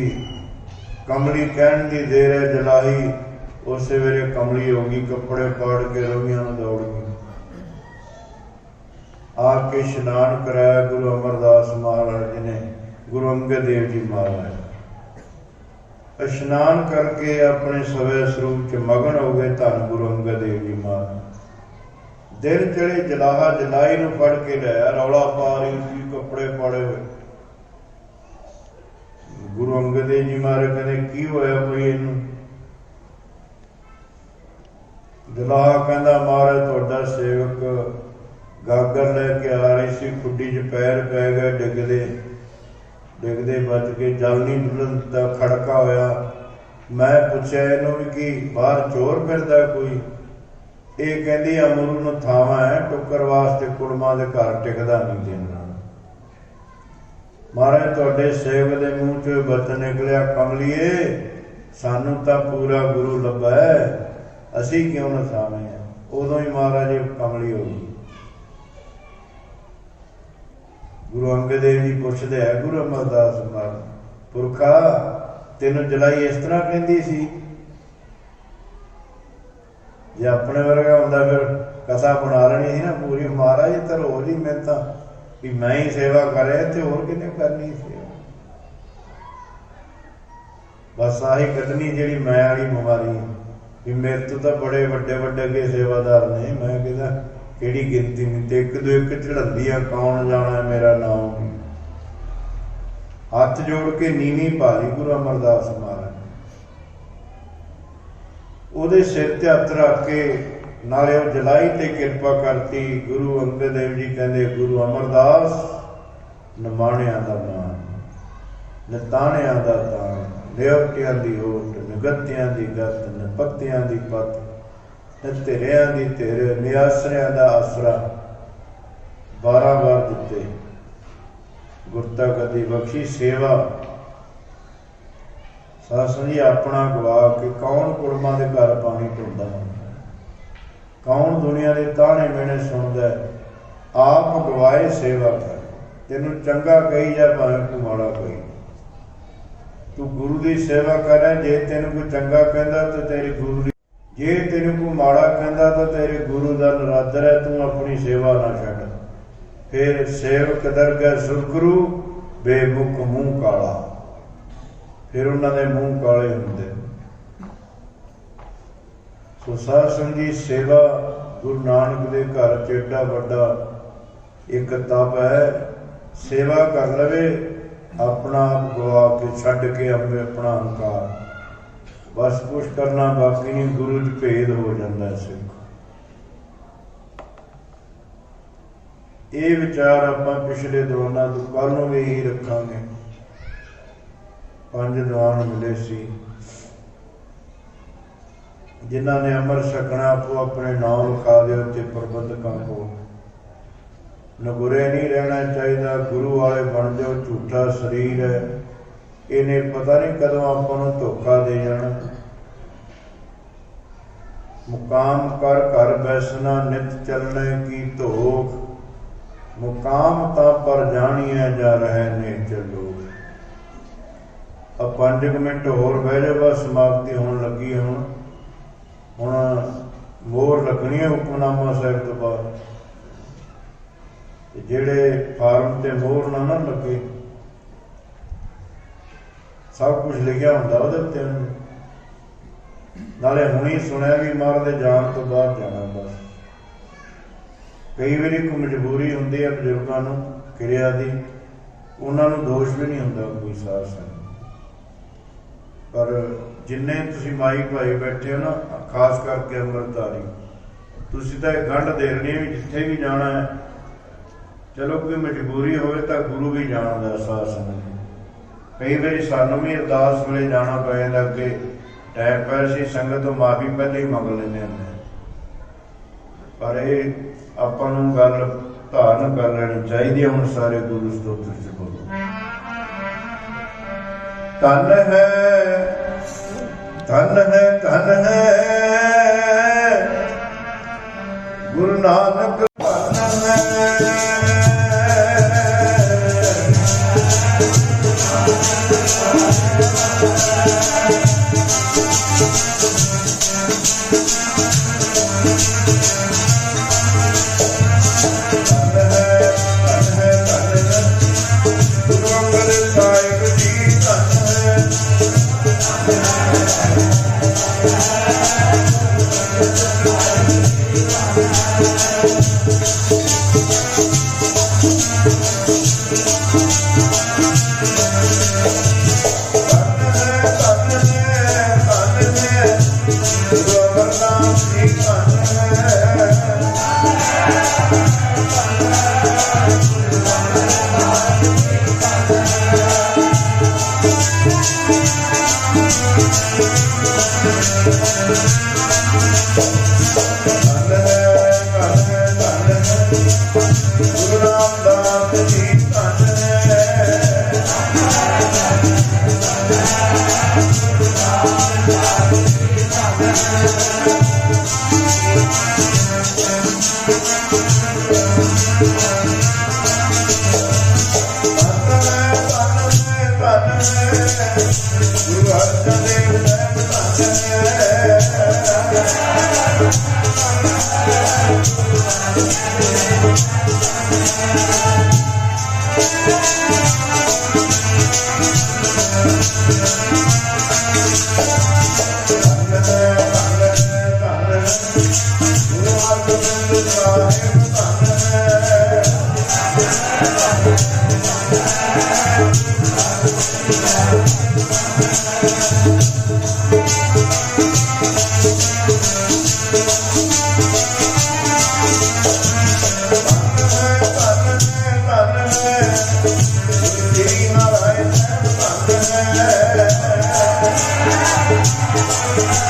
कमली कहण दी देर है जलाही, उस वेले कमली हो गई, कपड़े पाड़ के रवियां दौड़ गई। आके स्नान कराया गुरु अमरदास महाराज जी ने, गुरु अंगद देव जी महाराज स्नान करके अपने सवै स्वरूप च मगन हो गए। धन गुरु अंगद देव जी महाराज दिन चढ़े, जलाहा जलाई नूं फड़ के लिया, रौला पा रही सी, कपड़े पाड़े हुए। गुरु अंगद देव जी महाराज कहते की होया कोई इनू? जलाहा कहंदा महाराज तुहाडा सेवक गागर लैके आ रही सी, खुड्डी च पैर पै गए, डिगदे डिगदे बच के जल नहीं डुलन दा खड़का होया। मैं पुछया इनू भी कि बाहर चोर फिरदा कोई? ये कहंदी अमरू नूं थावां है, टुक्कर वास्ते कुड़मां दे घर टिकदा नहीं दिन रात। महाराज तुहाडे सेवक दे मूँह चों बचन निकलिया, कमलिए सानू तां पूरा गुरु लभा है, असीं क्यों न थावें हैं? उदों ही महाराज कमली हो गई। गुरु अंगद देव जी पुछदे है गुरु अमरदास महाराज, पुरखा तेनों जलाई इस तरह कहंदी सी? जे अपने वर्गा हुंदा फिर कथा बना लेनी थी ना पूरी। महाराज तो रोज ही मिन्नतां भी मैं ही सेवा करे ते होर किहने करनी सेवा? बस आही कदनी जिहड़ी मैं वाली बीमारी है भी मेरे तो तां बड़े वड्डे वड्डे के सेवादार ने, मैं कहदा किहड़ी गिनती नहीं, ते एक दो एक चढ़ंदी आ, कौन जाना मेरा नाम। हथ जोड़ के नीवी भाली गुरु अमरदास महाराज ਉਹਦੇ ਸਿਰ ਤੇ ਹੱਥ ਰੱਖ ਕੇ ਨਾਲੇ ਉਹ ਜਲਾਈ ਤੇ ਕਿਰਪਾ ਕਰਤੀ। ਗੁਰੂ ਅੰਗਦ ਦੇਵ ਜੀ ਕਹਿੰਦੇ ਗੁਰੂ ਅਮਰਦਾਸ ਨਿਮਾਣਿਆਂ ਦਾ ਮਾਣ, ਨਿਤਾਣਿਆਂ ਦਾ ਤਾਣ, ਨਿਉਟਿਆਂ ਦੀ ਓਟ, ਨਿਗਤਿਆਂ ਦੀ ਗਤ, ਨਿਪੱਤਿਆਂ ਦੀ ਪੱਤ, ਨਿਧਿਰਿਆਂ ਦੀ ਧਿਰ, ਨਿਆਸਰਿਆਂ ਦਾ ਆਸਰਾ 12 ਵਾਰ ਦਿੱਤੇ। ਗੁਰਤਾ ਕਦੀ ਬਖਸ਼ੀ ਸੇਵਾ ਸਾਸਨੀ ਆਪਣਾ ਗਵਾ ਕੇ ਕੌਣ ਕੁੜਮਾਂ ਦੇ ਘਰ ਪਾਣੀ ਢੋਂਦਾ, ਕੌਣ ਦੁਨੀਆ ਦੇ ਤਾਣੇ ਮੇਣੇ ਸੁਣਦਾ, ਆਪ ਗਵਾਏ ਸੇਵਾ ਕਰ। ਤੈਨੂੰ ਚੰਗਾ ਕਹੀ ਜਾ ਭਾਵੇਂ ਤੂੰ ਮਾੜਾ ਕਹੀ, ਤੂੰ ਗੁਰੂ ਦੀ ਸੇਵਾ ਕਰ। ਜੇ ਤੈਨੂੰ ਕੋਈ ਚੰਗਾ ਕਹਿੰਦਾ ਤਾਂ ਤੇਰੀ ਗੁਰੂ ਦੀ, ਜੇ ਤੈਨੂੰ ਕੋਈ ਮਾੜਾ ਕਹਿੰਦਾ ਤਾਂ ਤੇਰੇ ਗੁਰੂ ਦਾ ਨਰਾਦਰ ਹੈ। ਤੂੰ ਆਪਣੀ ਸੇਵਾ ਨਾ ਛੱਡ। ਫਿਰ ਸੇਵਕ ਦਰਗਹਿ ਸੁਰਖਰੂ ਬੇਮੁਖ ਮੂੰਹ ਕਾਲਾ, ਫਿਰ ਉਹਨਾਂ ਦੇ ਮੂੰਹ ਕਾਲੇ ਹੁੰਦੇ। ਸੋ ਸਾਧ ਸੰਗਤ ਜੀ, ਸੇਵਾ ਗੁਰੂ ਨਾਨਕ ਦੇ ਘਰ 'ਚ ਏਡਾ ਵੱਡਾ ਇੱਕ ਤਪ ਹੈ। ਸੇਵਾ ਕਰ ਲਵੇ, ਆਪਣਾ ਆਪ ਗਵਾ ਕੇ ਛੱਡ ਕੇ ਆਪਣਾ ਹੰਕਾਰ, ਬਸ ਕੁਛ ਕਰਨਾ ਬਾਕੀ ਨਹੀਂ। ਗੁਰੂ 'ਚ ਭੇਦ ਹੋ ਜਾਂਦਾ ਸਿੱਖ। ਇਹ ਵਿਚਾਰ ਆਪਾਂ ਪਿਛਲੇ ਦਿਵਾਨਾਂ ਤੋਂ ਕੱਲ੍ਹ ਨੂੰ ਵੀ ਇਹੀ ਰੱਖਾਂਗੇ। 5 ਦੀਵਾਨ ਮਿਲੇ ਸੀ ਜਿਨ੍ਹਾਂ ਨੇ ਅੰਮ੍ਰਿਤ ਛਕਣਾ, ਆਪੋ ਆਪਣੇ ਨਾਮ ਲਿਖਾ ਦਿਓ ਤੇ ਪ੍ਰਬੰਧਕਾਂ ਕੋਲ। ਨਗੁਰੇ ਨਹੀਂ ਰਹਿਣਾ ਚਾਹੀਦਾ, ਗੁਰੂ ਵਾਲੇ ਬਣ ਜਾਓ। ਝੂਠਾ ਸਰੀਰ ਹੈ, ਇਹਨੇ ਪਤਾ ਨਹੀਂ ਕਦੋਂ ਆਪਾਂ ਨੂੰ ਧੋਖਾ ਦੇ ਜਾਣਾ। ਮੁਕਾਮ ਕਰ ਘਰ ਬੈਸਣਾ, ਨਿਤ ਚੱਲਣੇ ਕੀ ਧੋਖ, ਮੁਕਾਮ ਤਾਂ ਪਰ ਜਾਣੀਐ ਜਾ ਰਹੇ ਨੇ ਚੱਲੋ। ਆ 5 ਮਿੰਟ ਹੋਰ ਬਹਿ ਜਾਓ, ਬਸ ਸਮਾਪਤੀ ਹੋਣ ਲੱਗੀ। ਹੁਣ ਮੋਹਰ ਲੱਗਣੀ ਹੈ ਹੁਕਮਨਾਮਾ ਸਾਹਿਬ ਤੋਂ ਬਾਅਦ। ਤੇ ਜਿਹੜੇ ਫਾਰਮ ਤੇ ਮੋਹਰ ਨਾ ਲੱਗੇ, ਸਭ ਕੁਝ ਲਿਖਿਆ ਹੁੰਦਾ ਉਹਦੇ ਉੱਤੇ। ਨਾਲੇ ਹੁਣੀ ਸੁਣਿਆ ਵੀ ਮਹਾਰਾਜ ਦੇ ਜਾਣ ਤੋਂ ਬਾਅਦ ਜਾਣਾ। ਬਸ ਕਈ ਵਾਰੀ ਕੋਈ ਮਜਬੂਰੀ ਹੁੰਦੀ ਹੈ ਬਜ਼ੁਰਗਾਂ ਨੂੰ ਕਿਰਿਆ ਦੀ, ਉਹਨਾਂ ਨੂੰ ਦੋਸ਼ ਵੀ ਨਹੀਂ ਹੁੰਦਾ ਕੋਈ ਸਾਧ ਸੰਗਤ। ਪਰ ਜਿੰਨੇ ਤੁਸੀਂ ਮਾਈ ਭਾਈ ਬੈਠੇ ਹੋ ਨਾ, ਖਾਸ ਕਰਕੇ ਅੰਮ੍ਰਿਤਧਾਰੀ, ਤੁਸੀਂ ਤਾਂ ਇਹ ਗੰਢ ਦੇਣੀ ਵੀ ਜਿੱਥੇ ਵੀ ਜਾਣਾ ਹੈ। ਚਲੋ ਕੋਈ ਮਜਬੂਰੀ ਹੋਵੇ ਤਾਂ ਗੁਰੂ ਵੀ ਜਾਣਦਾ ਸਾਧ ਸੰਗਤ। ਕਈ ਵਾਰੀ ਸਾਨੂੰ ਵੀ ਅਰਦਾਸ ਵੇਲੇ ਜਾਣਾ ਪੈ ਜਾਂਦਾ। ਅੱਗੇ ਟਾਈਮ ਪੈ ਸੀ, ਸੰਗਤ ਤੋਂ ਮਾਫੀ ਪਹਿਲੇ ਹੀ ਮੰਗ ਲੈਂਦੇ ਹੁੰਦੇ। ਪਰ ਇਹ ਆਪਾਂ ਨੂੰ ਗੱਲ ਧਾਰਨ ਕਰ ਲੈਣੀ ਚਾਹੀਦੀ ਹੈ। ਹੁਣ ਸਾਰੇ ਗੁਰੂ ਸਤੋਤਰ 'ਚ ਬੋਲੋ। ਧਨ ਹੈ, ਧਨ ਹੈ, ਧਨ ਹੈ ਗੁਰੂ ਨਾਨਕ, ਧਨ ਹੈ।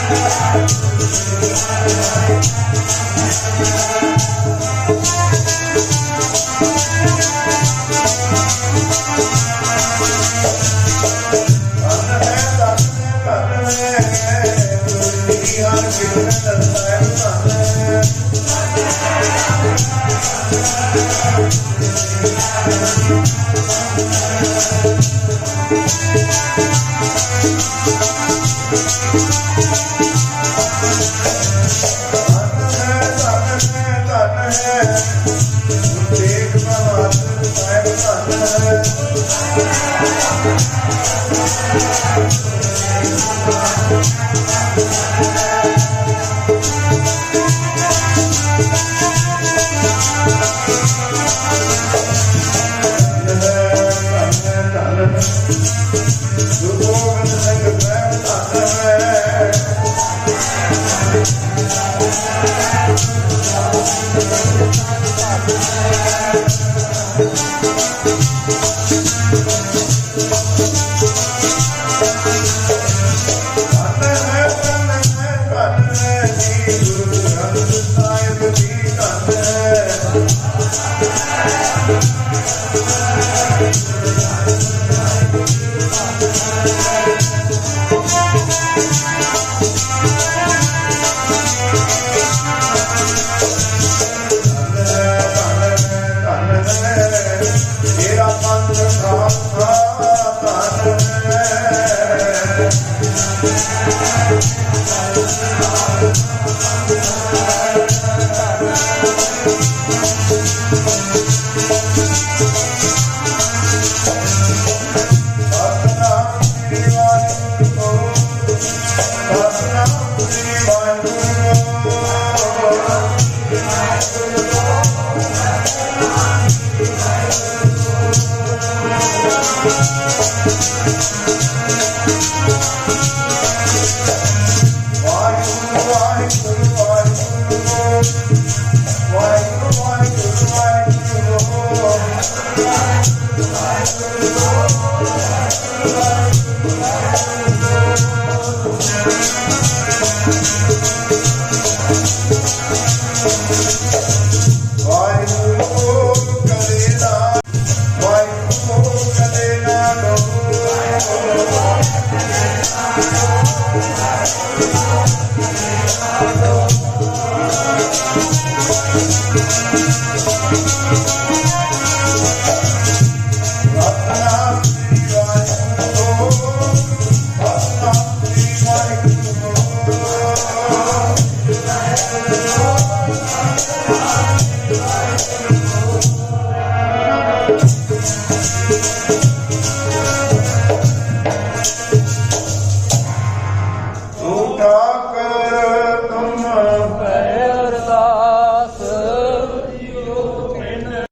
Thank you.